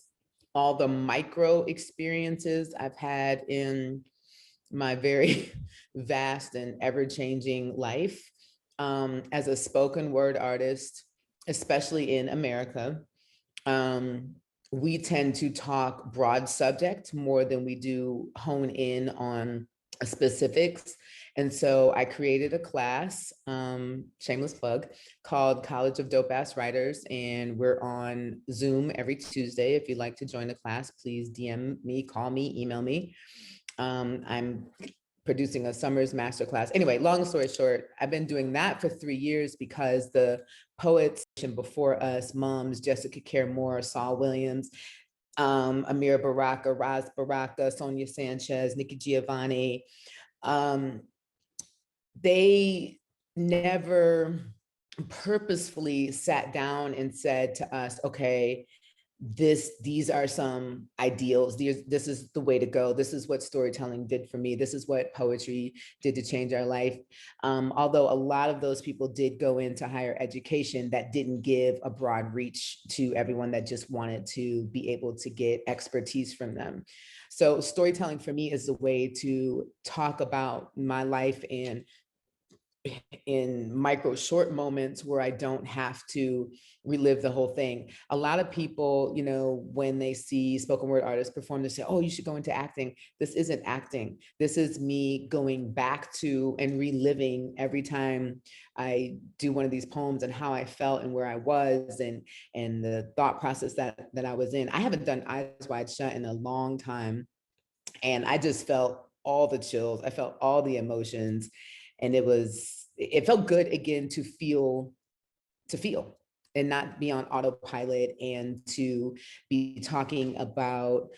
all the micro experiences I've had in my very vast and ever-changing life. As a spoken word artist, especially in America, we tend to talk broad subject more than we do hone in on specifics. And so I created a class, shameless plug, called College of Dope Ass Writers. And we're on Zoom every Tuesday. If you'd like to join the class, please DM me, call me, email me. I'm producing a summer's masterclass. Anyway, long story short, I've been doing that for 3 years because the poets before us, Mums, Jessica Care Moore, Saul Williams, Amira Baraka, Raz Baraka, Sonia Sanchez, Nikki Giovanni, they never purposefully sat down and said to us, okay, these are some ideals. This is the way to go. This is what storytelling did for me. This is what poetry did to change our life. Although a lot of those people did go into higher education, that didn't give a broad reach to everyone that just wanted to be able to get expertise from them. So storytelling for me is a way to talk about my life and in micro short moments where I don't have to relive the whole thing. A lot of people, when they see spoken word artists perform, they say, oh, you should go into acting. This isn't acting. This is me going back to and reliving every time I do one of these poems and how I felt and where I was and the thought process that I was in. I haven't done Eyes Wide Shut in a long time. And I just felt all the chills. I felt all the emotions. And it felt good again to feel and not be on autopilot, and to be talking about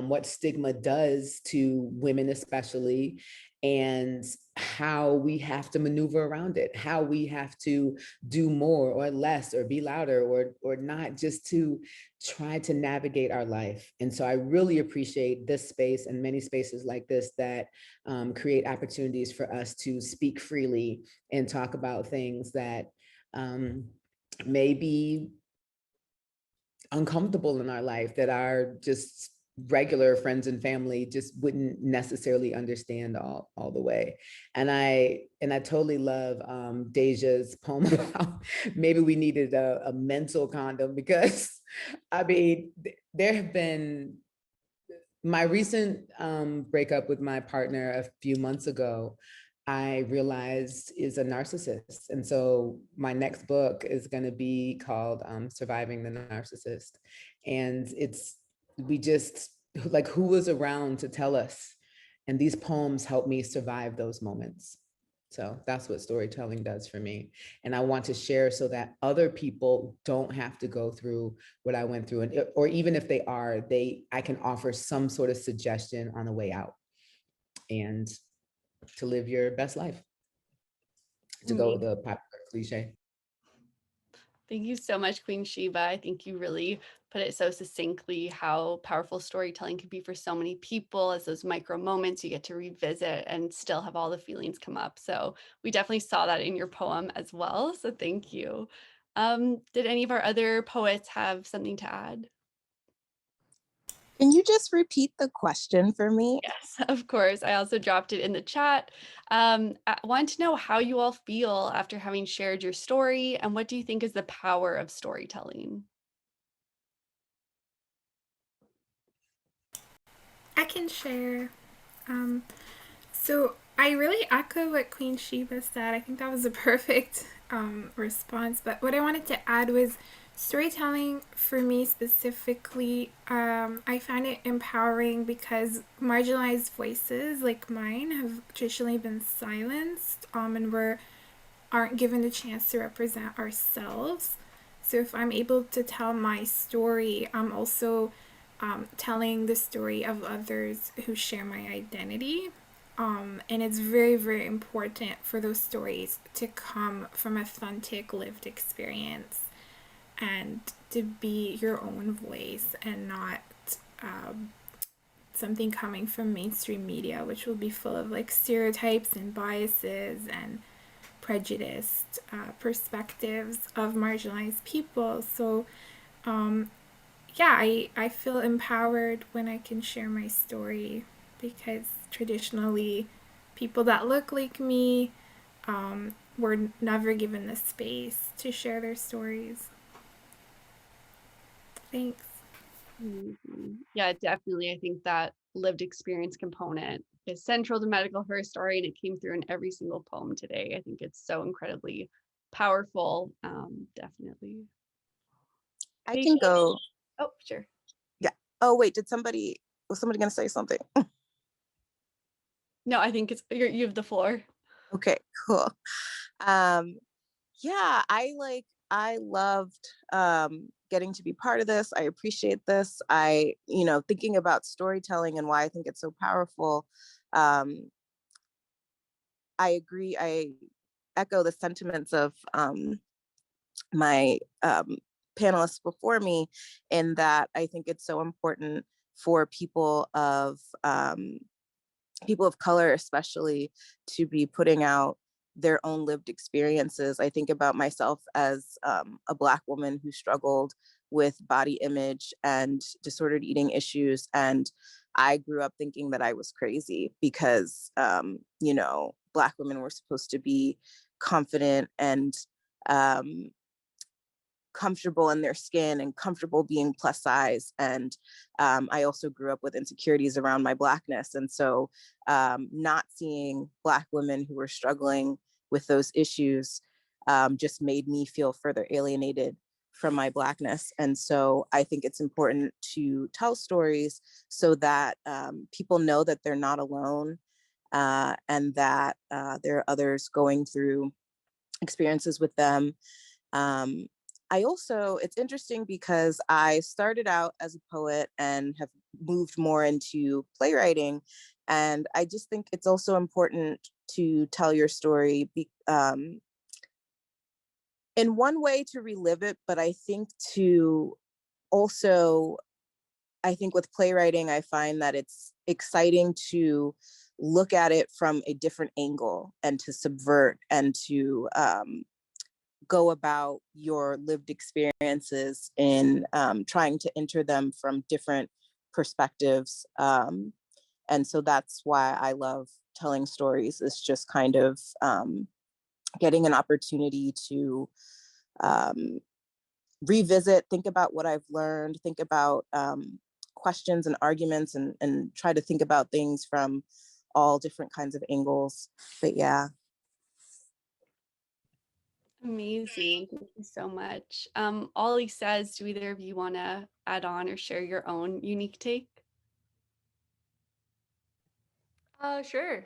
what stigma does to women especially, and how we have to maneuver around it, how we have to do more or less or be louder or not, just to try to navigate our life. And so I really appreciate this space and many spaces like this that create opportunities for us to speak freely and talk about things that may be uncomfortable in our life, that our just regular friends and family just wouldn't necessarily understand all the way. And I totally love Deja's poem about maybe we needed a mental condom, because I mean, there have been my recent breakup with my partner a few months ago, I realized is a narcissist. And so my next book is going to be called Surviving the Narcissist. And we just, like, who was around to tell us? And these poems help me survive those moments. So that's what storytelling does for me. And I want to share so that other people don't have to go through what I went through. Or even if they are, I can offer some sort of suggestion on the way out, and to live your best life, to go with the popular cliche. Thank you so much, Queen Sheba. I think you really put it so succinctly how powerful storytelling can be for so many people, as those micro moments you get to revisit and still have all the feelings come up. So we definitely saw that in your poem as well. So thank you. Did any of our other poets have something to add? Can you just repeat the question for me? Yes, of course. I also dropped it in the chat. I want to know how you all feel after having shared your story, and what do you think is the power of storytelling? I can share. So I really echo what Queen Sheba said. I think that was a perfect response. But what I wanted to add was storytelling for me specifically. I find it empowering because marginalized voices like mine have traditionally been silenced, and aren't given the chance to represent ourselves. So if I'm able to tell my story, I'm also telling the story of others who share my identity. And it's very, very important for those stories to come from authentic lived experience and to be your own voice and not something coming from mainstream media, which will be full of like stereotypes and biases and prejudiced perspectives of marginalized people. So, yeah, I feel empowered when I can share my story because traditionally, people that look like me were never given the space to share their stories. Thanks. Yeah, definitely. I think that lived experience component is central to Medical Her Story, and it came through in every single poem today. I think it's so incredibly powerful. Definitely. I can go. Oh, sure. Yeah. Oh, wait, was somebody going to say something? No, I think you have the floor. Okay, cool. Yeah, I loved getting to be part of this. I appreciate this. Thinking about storytelling and why I think it's so powerful. Um, I agree. I echo the sentiments of my panelists before me in that I think it's so important for people of color especially to be putting out their own lived experiences. I think about myself as a Black woman who struggled with body image and disordered eating issues. And I grew up thinking that I was crazy because, Black women were supposed to be confident and comfortable in their skin and comfortable being plus size. And I also grew up with insecurities around my Blackness. And so not seeing Black women who were struggling with those issues just made me feel further alienated from my Blackness. And so I think it's important to tell stories so that people know that they're not alone and that there are others going through experiences with them. It's interesting because I started out as a poet and have moved more into playwriting. And I just think it's also important to tell your story in one way to relive it, but I think with playwriting, I find that it's exciting to look at it from a different angle and to subvert and to go about your lived experiences in trying to enter them from different perspectives. And so that's why I love telling stories, is just kind of getting an opportunity to revisit, think about what I've learned, think about questions and arguments, and try to think about things from all different kinds of angles. But yeah. Amazing. Thank you so much. Ollie says, do either of you want to add on or share your own unique take? Sure.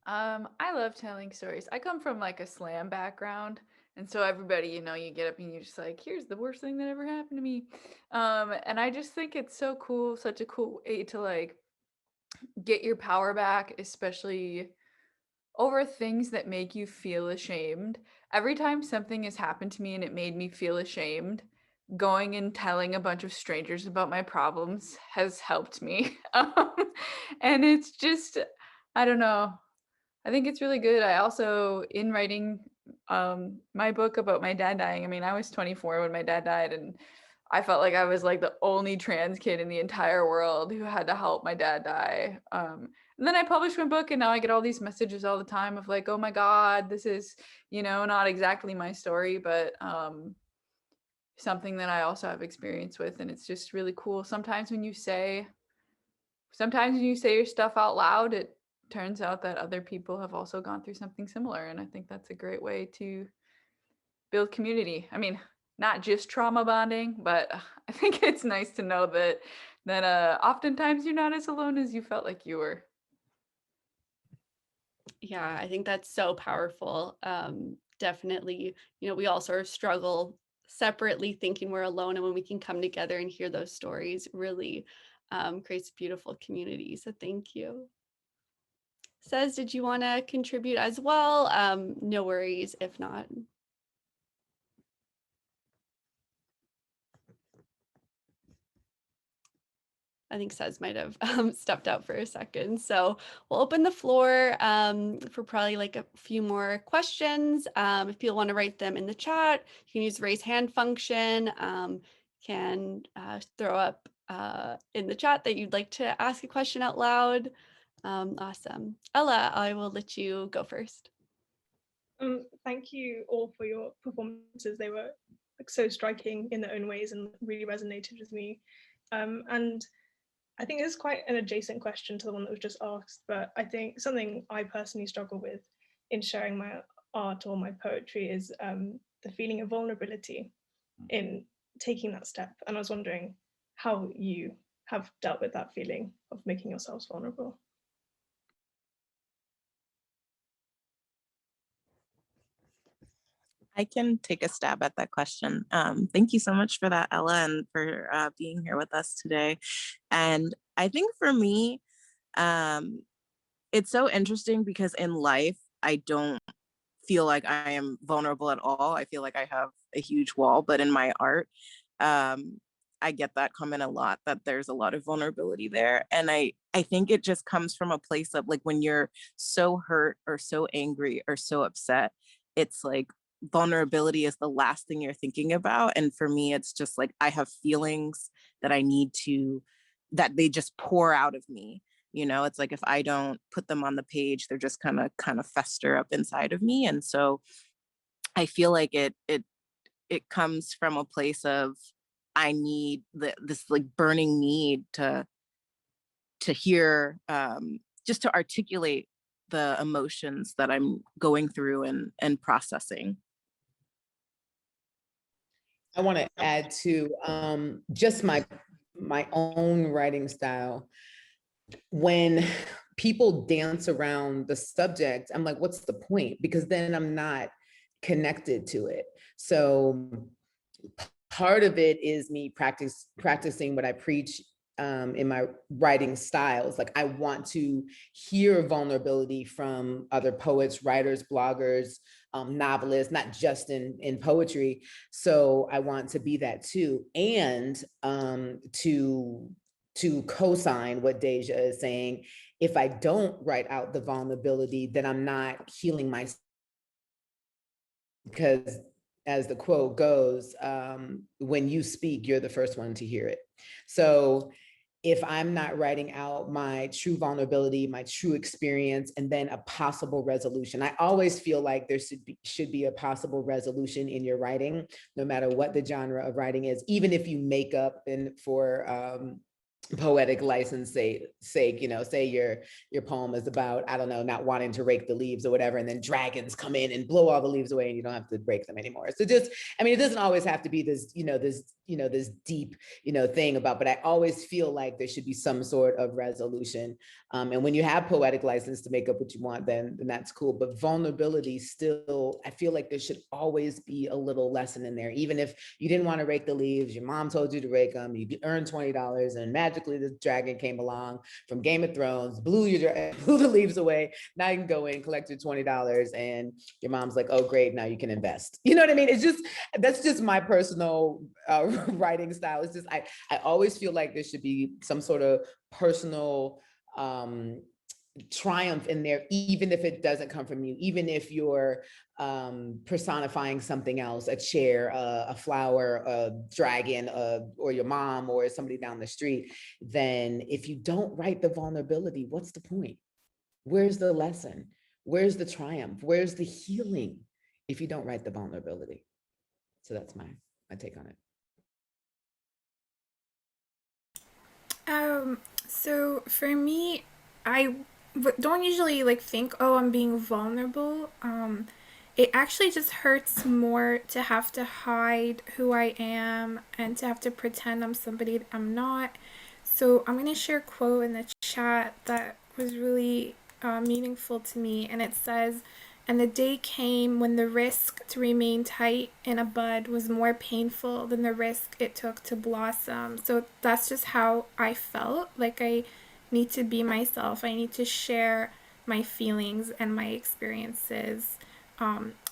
I love telling stories. I come from like a slam background, and so everybody, you get up and you're just like, here's the worst thing that ever happened to me. And I just think it's so cool, such a cool way to like get your power back, especially over things that make you feel ashamed. Every time something has happened to me and it made me feel ashamed, going and telling a bunch of strangers about my problems has helped me. And it's just, I don't know. I think it's really good. I also, in writing my book about my dad dying, I mean, I was 24 when my dad died, and I felt like I was like the only trans kid in the entire world who had to help my dad die. And then I published my book, and now I get all these messages all the time of like, oh my God, this is, not exactly my story, but something that I also have experience with. And it's just really cool. Sometimes when you say your stuff out loud, it turns out that other people have also gone through something similar. And I think that's a great way to build community. I mean, not just trauma bonding, but I think it's nice to know that oftentimes you're not as alone as you felt like you were. Yeah, I think that's so powerful. Definitely, we all sort of struggle separately thinking we're alone, and when we can come together and hear those stories, really creates beautiful community. So thank you. Says, did you want to contribute as well? No worries if not. I think Sez might have stepped out for a second. So we'll open the floor for probably like a few more questions. If you want to write them in the chat, you can use the raise hand function. Can throw up in the chat that you'd like to ask a question out loud. Awesome. Ella, I will let you go first. Thank you all for your performances. They were so striking in their own ways and really resonated with me. And I think it's quite an adjacent question to the one that was just asked, but I think something I personally struggle with in sharing my art or my poetry is the feeling of vulnerability in taking that step. And I was wondering how you have dealt with that feeling of making yourselves vulnerable. I can take a stab at that question. Thank you so much for that, Ella, and for being here with us today. And I think for me, it's so interesting because in life, I don't feel like I am vulnerable at all. I feel like I have a huge wall, but in my art, I get that comment a lot, that there's a lot of vulnerability there. And I think it just comes from a place of like, when you're so hurt or so angry or so upset, it's like vulnerability is the last thing you're thinking about. And for me, it's just like, I have feelings that that they just pour out of me. It's like, if I don't put them on the page, they're just kind of fester up inside of me. And so I feel like it comes from a place of, I need this like burning need to hear, just to articulate the emotions that I'm going through and processing. I want to add to just my own writing style. When people dance around the subject, I'm like, what's the point? Because then I'm not connected to it. So part of it is me practicing what I preach in my writing styles. Like, I want to hear vulnerability from other poets, writers, bloggers, novelists, not just in poetry. So I want to be that too. And to co-sign what Deja is saying, if I don't write out the vulnerability, then I'm not healing myself. Because as the quote goes, when you speak, you're the first one to hear it. So if I'm not writing out my true vulnerability, my true experience, and then a possible resolution, I always feel like there should be a possible resolution in your writing, no matter what the genre of writing is, even if you make up and for poetic license sake, say your poem is about, I don't know, not wanting to rake the leaves or whatever, and then dragons come in and blow all the leaves away and you don't have to rake them anymore. So just, it doesn't always have to be this, this deep, thing about, but I always feel like there should be some sort of resolution. And when you have poetic license to make up what you want, then that's cool. But vulnerability still, I feel like there should always be a little lesson in there. Even if you didn't want to rake the leaves, your mom told you to rake them, you earned $20 and imagine magically this dragon came along from Game of Thrones, blew the leaves away. Now you can go in, collect your $20, and your mom's like, oh, great, now you can invest. You know what I mean? It's just, that's just my personal writing style. It's just, I always feel like there should be some sort of personal triumph in there, even if it doesn't come from you, even if you're personifying something else, a chair, a flower, a dragon, or your mom, or somebody down the street. Then if you don't write the vulnerability, what's the point? Where's the lesson? Where's the triumph? Where's the healing if you don't write the vulnerability? So that's my take on it. So for me, I don't usually like think, oh, I'm being vulnerable. It actually just hurts more to have to hide who I am and to have to pretend I'm somebody that I'm not. So I'm gonna share a quote in the chat that was really meaningful to me, and it says, "And the day came when the risk to remain tight in a bud was more painful than the risk it took to blossom." So that's just how I felt. Like I need to be myself. I need to share my feelings and my experiences,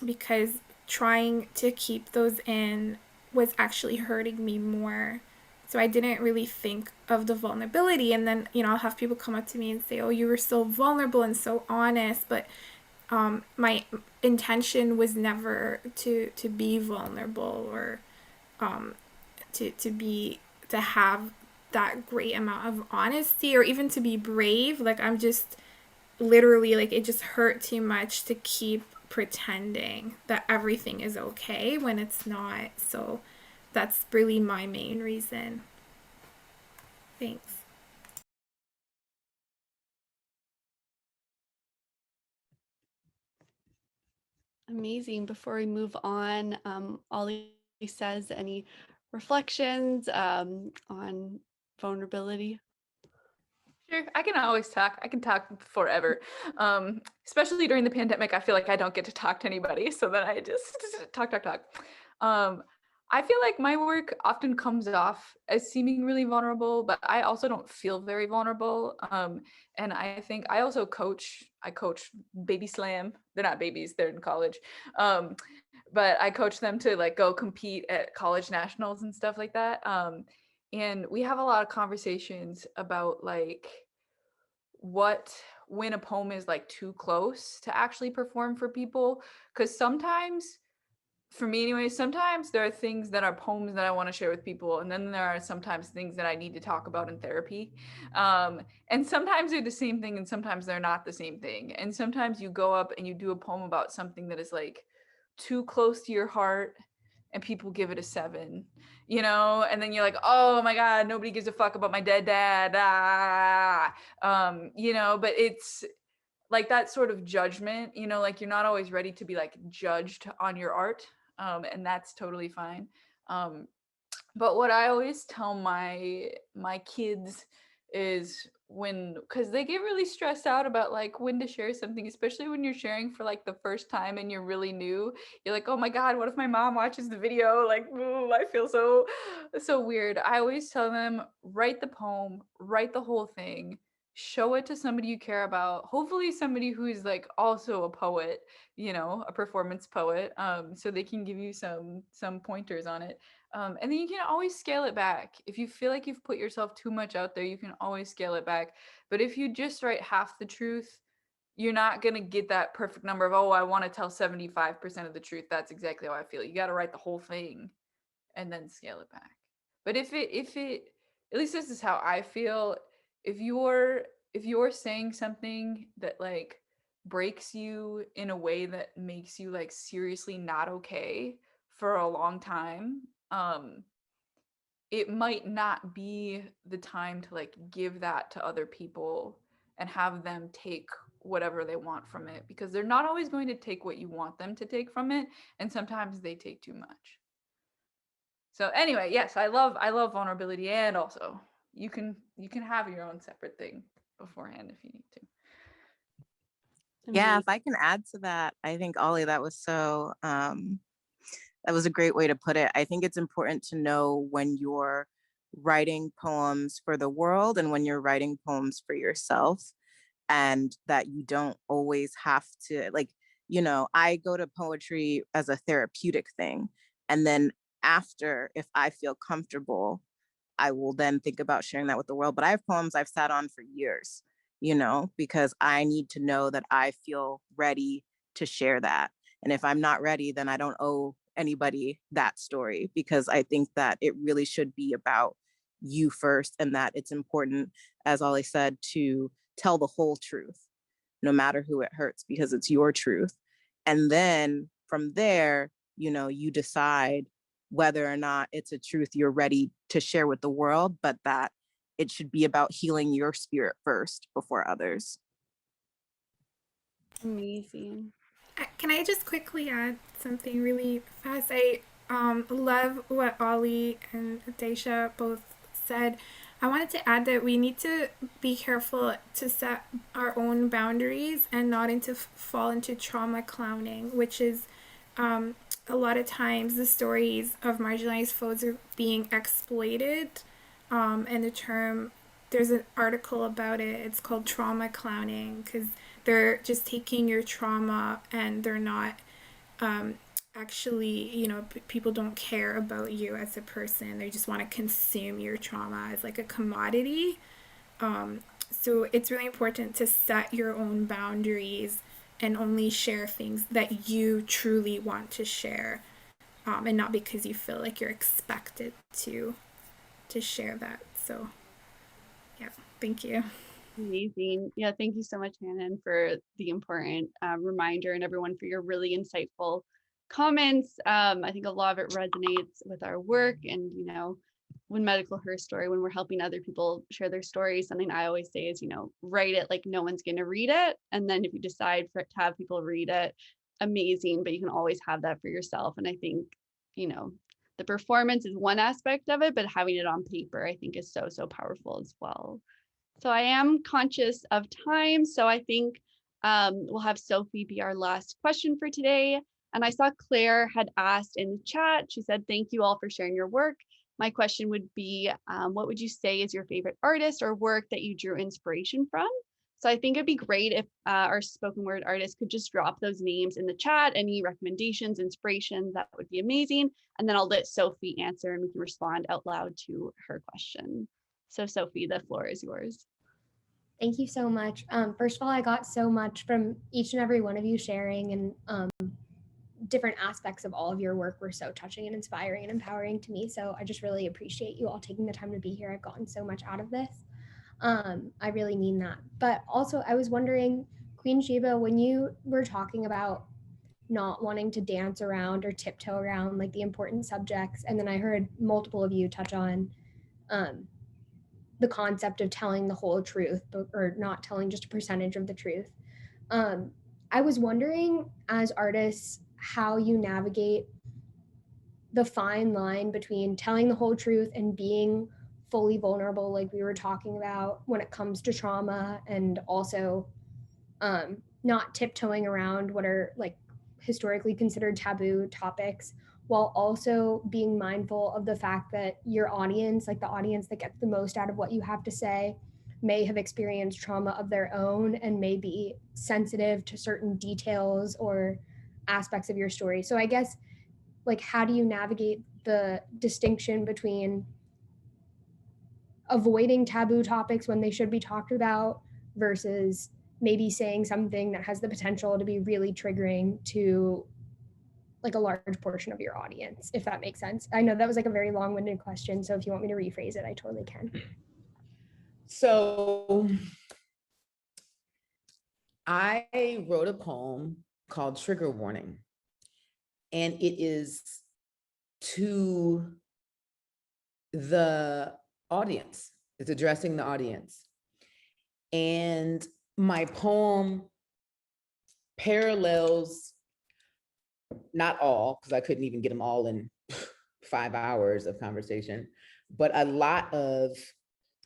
because trying to keep those in was actually hurting me more. So I didn't really think of the vulnerability. And then, I'll have people come up to me and say, oh, you were so vulnerable and so honest. But my intention was never to be vulnerable or to have that great amount of honesty or even to be brave. Like I'm just literally like it just hurt too much to keep pretending that everything is okay when it's not. So that's really my main reason. Thanks. Amazing. Before we move on, Ollie says, any reflections on vulnerability? Sure, I can always talk. I can talk forever. Especially during the pandemic, I feel like I don't get to talk to anybody, so then I just talk. I feel like my work often comes off as seeming really vulnerable, but I also don't feel very vulnerable. And I think I also coach. I coach baby slam. They're not babies; they're in college. But I coach them to like go compete at college nationals and stuff like that. And we have a lot of conversations about like when a poem is like too close to actually perform for people, because sometimes, for me anyway, sometimes there are things that are poems that I want to share with people, and then there are sometimes things that I need to talk about in therapy, and sometimes they're the same thing and sometimes they're not the same thing, and sometimes you go up and you do a poem about something that is like too close to your heart and people give it a 7, and then you're like, oh my God, nobody gives a fuck about my dead dad. But it's like that sort of judgment, like you're not always ready to be like judged on your art. And that's totally fine. But what I always tell my kids is because they get really stressed out about like when to share something, especially when you're sharing for like the first time and you're really new. You're like, oh my God, what if my mom watches the video? Like, ooh, I feel so weird. I always tell them, write the poem, write the whole thing, show it to somebody you care about, hopefully somebody who's like also a poet, a performance poet, so they can give you some pointers on it. And then you can always scale it back. If you feel like you've put yourself too much out there, you can always scale it back. But if you just write half the truth, you're not going to get that perfect number of, oh, I want to tell 75% of the truth. That's exactly how I feel. You got to write the whole thing and then scale it back. But if it, at least this is how I feel. If you're saying something that like breaks you in a way that makes you like seriously not okay for a long time, it might not be the time to like give that to other people and have them take whatever they want from it, because they're not always going to take what you want them to take from it, and sometimes they take too much. So anyway, yes, I love vulnerability, and also you can have your own separate thing beforehand if you need to. Yeah, if I can add to that, I think Ollie, that was that was a great way to put it. I think it's important to know when you're writing poems for the world and when you're writing poems for yourself, and that you don't always have to, like, you know, I go to poetry as a therapeutic thing. And then after, if I feel comfortable, I will then think about sharing that with the world. But I have poems I've sat on for years, you know, because I need to know that I feel ready to share that. And if I'm not ready, then I don't owe anybody that story, because I think that it really should be about you first, and that it's important, as Ollie said, to tell the whole truth, no matter who it hurts, because it's your truth. And then from there, you know, you decide whether or not it's a truth you're ready to share with the world, but that it should be about healing your spirit first before others. Amazing. Can I just quickly add something really fast? I love what Ollie and Daisha both said. I wanted to add that we need to be careful to set our own boundaries and not fall into trauma clowning, which is a lot of times the stories of marginalized folks are being exploited. And the term, there's an article about it, it's called trauma clowning, because they're just taking your trauma and they're not actually, you know, people don't care about you as a person. They just want to consume your trauma as like a commodity. So it's really important to set your own boundaries and only share things that you truly want to share, and not because you feel like you're expected to share that. So yeah, thank you. Amazing. Yeah, thank you so much, Hanan, for the important reminder, and everyone for your really insightful comments. I think a lot of it resonates with our work, and you know, when Medical Herstory, when we're helping other people share their stories, something I always say is, you know, write it like no one's going to read it, and then if you decide for it to have people read it, amazing, but you can always have that for yourself. And I think, you know, the performance is one aspect of it, but having it on paper, I think, is so powerful as well. So I am conscious of time, so I think we'll have Sophie be our last question for today. And I saw Claire had asked in the chat, she said, thank you all for sharing your work. My question would be, what would you say is your favorite artist or work that you drew inspiration from? So I think it'd be great if our spoken word artists could just drop those names in the chat, any recommendations, inspirations, that would be amazing. And then I'll let Sophie answer and we can respond out loud to her question. So Sophie, the floor is yours. Thank you so much. First of all, I got so much from each and every one of you sharing, and different aspects of all of your work were so touching and inspiring and empowering to me. So I just really appreciate you all taking the time to be here. I've gotten so much out of this. I really mean that. But also I was wondering, Queen Sheba, when you were talking about not wanting to dance around or tiptoe around like the important subjects, and then I heard multiple of you touch on the concept of telling the whole truth, or not telling just a percentage of the truth. I was wondering, as artists, how you navigate the fine line between telling the whole truth and being fully vulnerable, like we were talking about, when it comes to trauma, and also not tiptoeing around what are like historically considered taboo topics, while also being mindful of the fact that your audience, like the audience that gets the most out of what you have to say, may have experienced trauma of their own and may be sensitive to certain details or aspects of your story. So I guess, like, how do you navigate the distinction between avoiding taboo topics when they should be talked about versus maybe saying something that has the potential to be really triggering to like a large portion of your audience, if that makes sense? I know that was like a very long-winded question, so if you want me to rephrase it, I totally can. So I wrote a poem called Trigger Warning, and it is to the audience. It's addressing the audience. And my poem parallels, not all, because I couldn't even get them all in 5 hours of conversation, but a lot of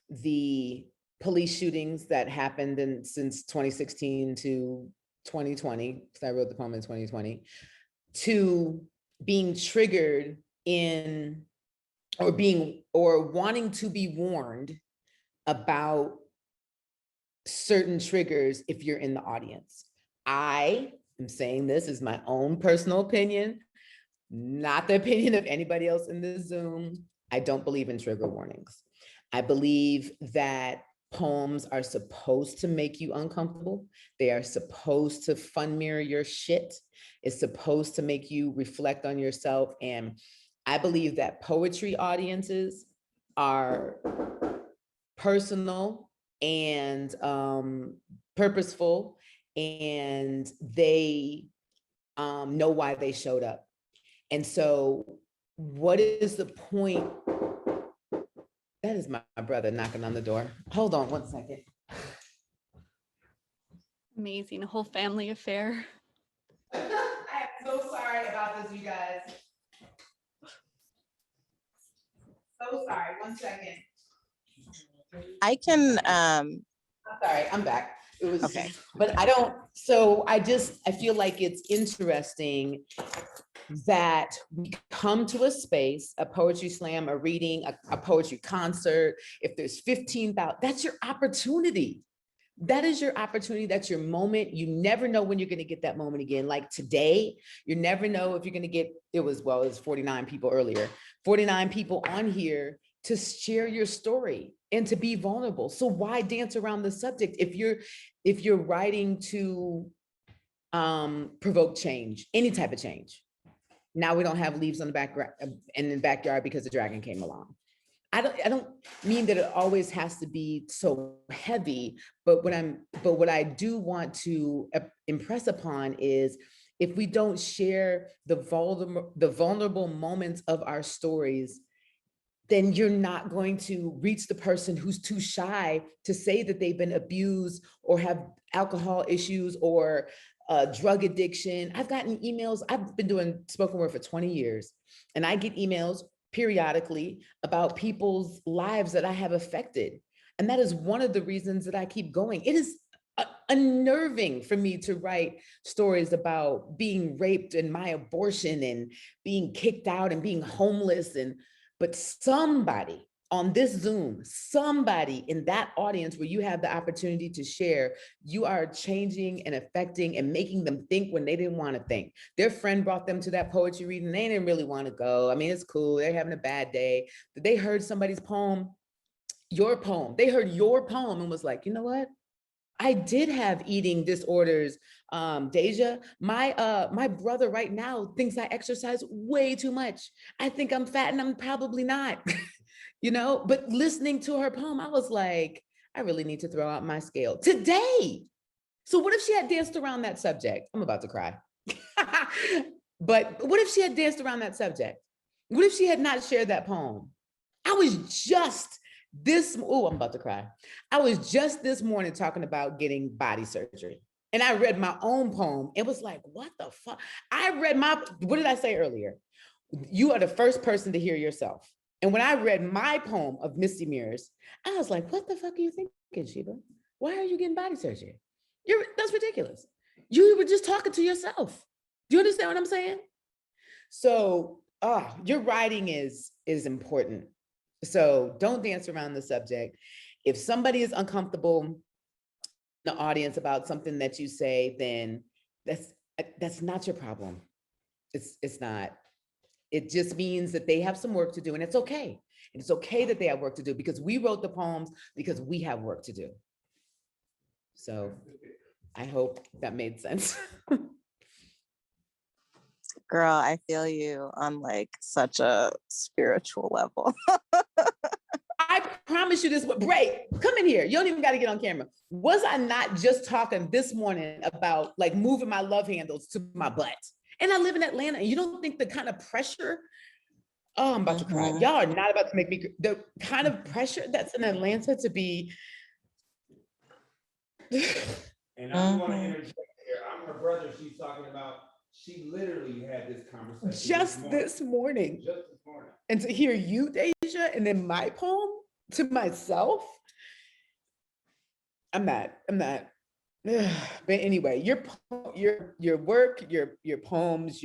the police shootings that happened since 2016 to 2020, because I wrote the poem in 2020, to being triggered in or wanting to be warned about certain triggers if you're in the audience. I am saying this is my own personal opinion, not the opinion of anybody else in this Zoom. I don't believe in trigger warnings. I believe that poems are supposed to make you uncomfortable. They are supposed to fun mirror your shit. It's supposed to make you reflect on yourself. And I believe that poetry audiences are personal and purposeful, and they know why they showed up. And so what is the point? That is my brother knocking on the door. Hold on one second. Amazing, a whole family affair. I am so sorry about this, you guys. So sorry, 1 second. I can, I'm sorry, I'm back. It was okay. But I don't, so I feel like it's interesting that we come to a space, a poetry slam, a reading, a poetry concert. If there's 15,000, that's your opportunity. That is your opportunity. That's your moment. You never know when you're going to get that moment again. Like today, you never know if you're going to get, it was 49 people earlier, 49 people on here to share your story and to be vulnerable. So why dance around the subject if you're writing to provoke change, any type of change? Now we don't have leaves on the background in the backyard because the dragon came along. I don't mean that it always has to be so heavy, but what I do want to impress upon is if we don't share the vulnerable moments of our stories, then you're not going to reach the person who's too shy to say that they've been abused or have alcohol issues or drug addiction. I've gotten emails. I've been doing spoken word for 20 years, and I get emails periodically about people's lives that I have affected. And that is one of the reasons that I keep going. It is unnerving for me to write stories about being raped and my abortion and being kicked out and being homeless. But somebody on this Zoom, somebody in that audience where you have the opportunity to share, you are changing and affecting and making them think when they didn't want to think. Their friend brought them to that poetry reading. They didn't really want to go. I mean, it's cool. They're having a bad day. They heard somebody's poem, your poem. They heard your poem and was like, you know what? I did have eating disorders, Deja. My brother right now thinks I exercise way too much. I think I'm fat and I'm probably not, you know, but listening to her poem, I was like, I really need to throw out my scale today. So what if she had danced around that subject? I'm about to cry. But what if she had danced around that subject? What if she had not shared that poem? I was just I'm about to cry. I was just this morning talking about getting body surgery. And I read my own poem. It was like, what the fuck? What did I say earlier? You are the first person to hear yourself. And when I read my poem of Misty Mirrors, I was like, what the fuck are you thinking, Sheba? Why are you getting body surgery? That's ridiculous. You were just talking to yourself. Do you understand what I'm saying? So your writing is important. So don't dance around the subject. If somebody is uncomfortable in the audience about something that you say, then that's not your problem. It's not. It just means that they have some work to do, and it's okay. And it's okay that they have work to do because we wrote the poems because we have work to do. So I hope that made sense. Girl, I feel you on like such a spiritual level. I promise you this, Bray, come in here. You don't even got to get on camera. Was I not just talking this morning about like moving my love handles to my butt? And I live in Atlanta, and you don't think the kind of pressure, I'm about to cry. Y'all are not about to make me, the kind of pressure that's in Atlanta to be. And I'm going to interject here. I'm her brother. She's talking about, she literally had this conversation Just this morning. And to hear you, Deja, and then my poem to myself, I'm not. But anyway, your work, your poems,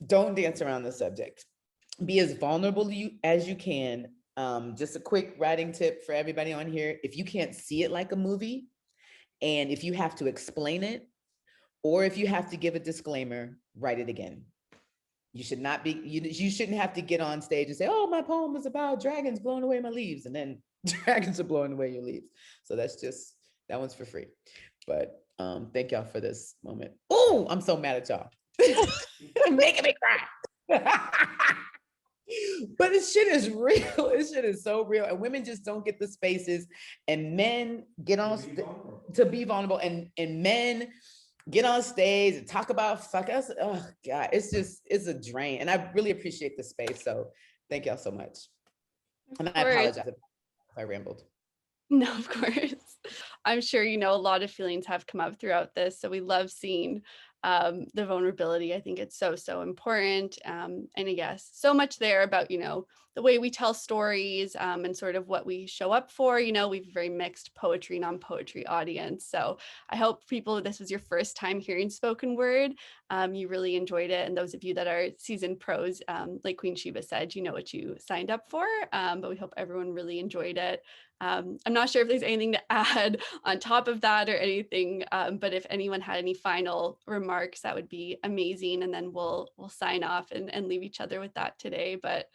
don't dance around the subject. Be as vulnerable as you can. Just a quick writing tip for everybody on here. If you can't see it like a movie, and if you have to explain it, or if you have to give a disclaimer, write it again. You should not be, you shouldn't have to get on stage and say, oh, my poem is about dragons blowing away my leaves, and then dragons are blowing away your leaves. So that's just, that one's for free. But thank y'all for this moment. Oh, I'm so mad at y'all. Making me cry. But this shit is real. This shit is so real. And women just don't get the spaces, and men get on to be vulnerable, and men get on stage and talk about fuck us. Oh God, it's a drain. And I really appreciate the space. So thank y'all so much. And I apologize if I rambled. No, of course. I'm sure, you know, a lot of feelings have come up throughout this. So we love seeing the vulnerability. I think it's so important. And yes, so much there about, you know, the way we tell stories and sort of what we show up for. You know, we've a very mixed poetry, non-poetry audience. So I hope people, this was your first time hearing spoken word, you really enjoyed it. And those of you that are seasoned pros, like Queen Sheba said, you know what you signed up for, but we hope everyone really enjoyed it. I'm not sure if there's anything to add on top of that or anything, but if anyone had any final remarks, that would be amazing. And then we'll sign off and leave each other with that today. But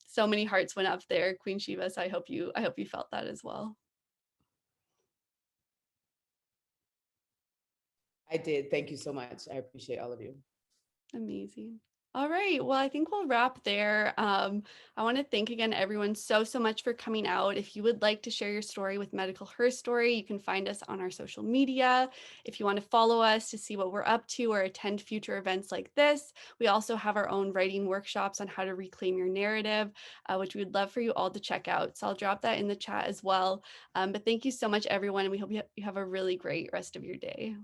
so many hearts went up there, Queen Sheba. So I hope you felt that as well. I did. Thank you so much. I appreciate all of you. Amazing. All right. Well, I think we'll wrap there. I want to thank again everyone so much for coming out. If you would like to share your story with Medical Herstory, you can find us on our social media. If you want to follow us to see what we're up to or attend future events like this, we also have our own writing workshops on how to reclaim your narrative, which we would love for you all to check out. So I'll drop that in the chat as well. But thank you so much, everyone. And we hope you have a really great rest of your day.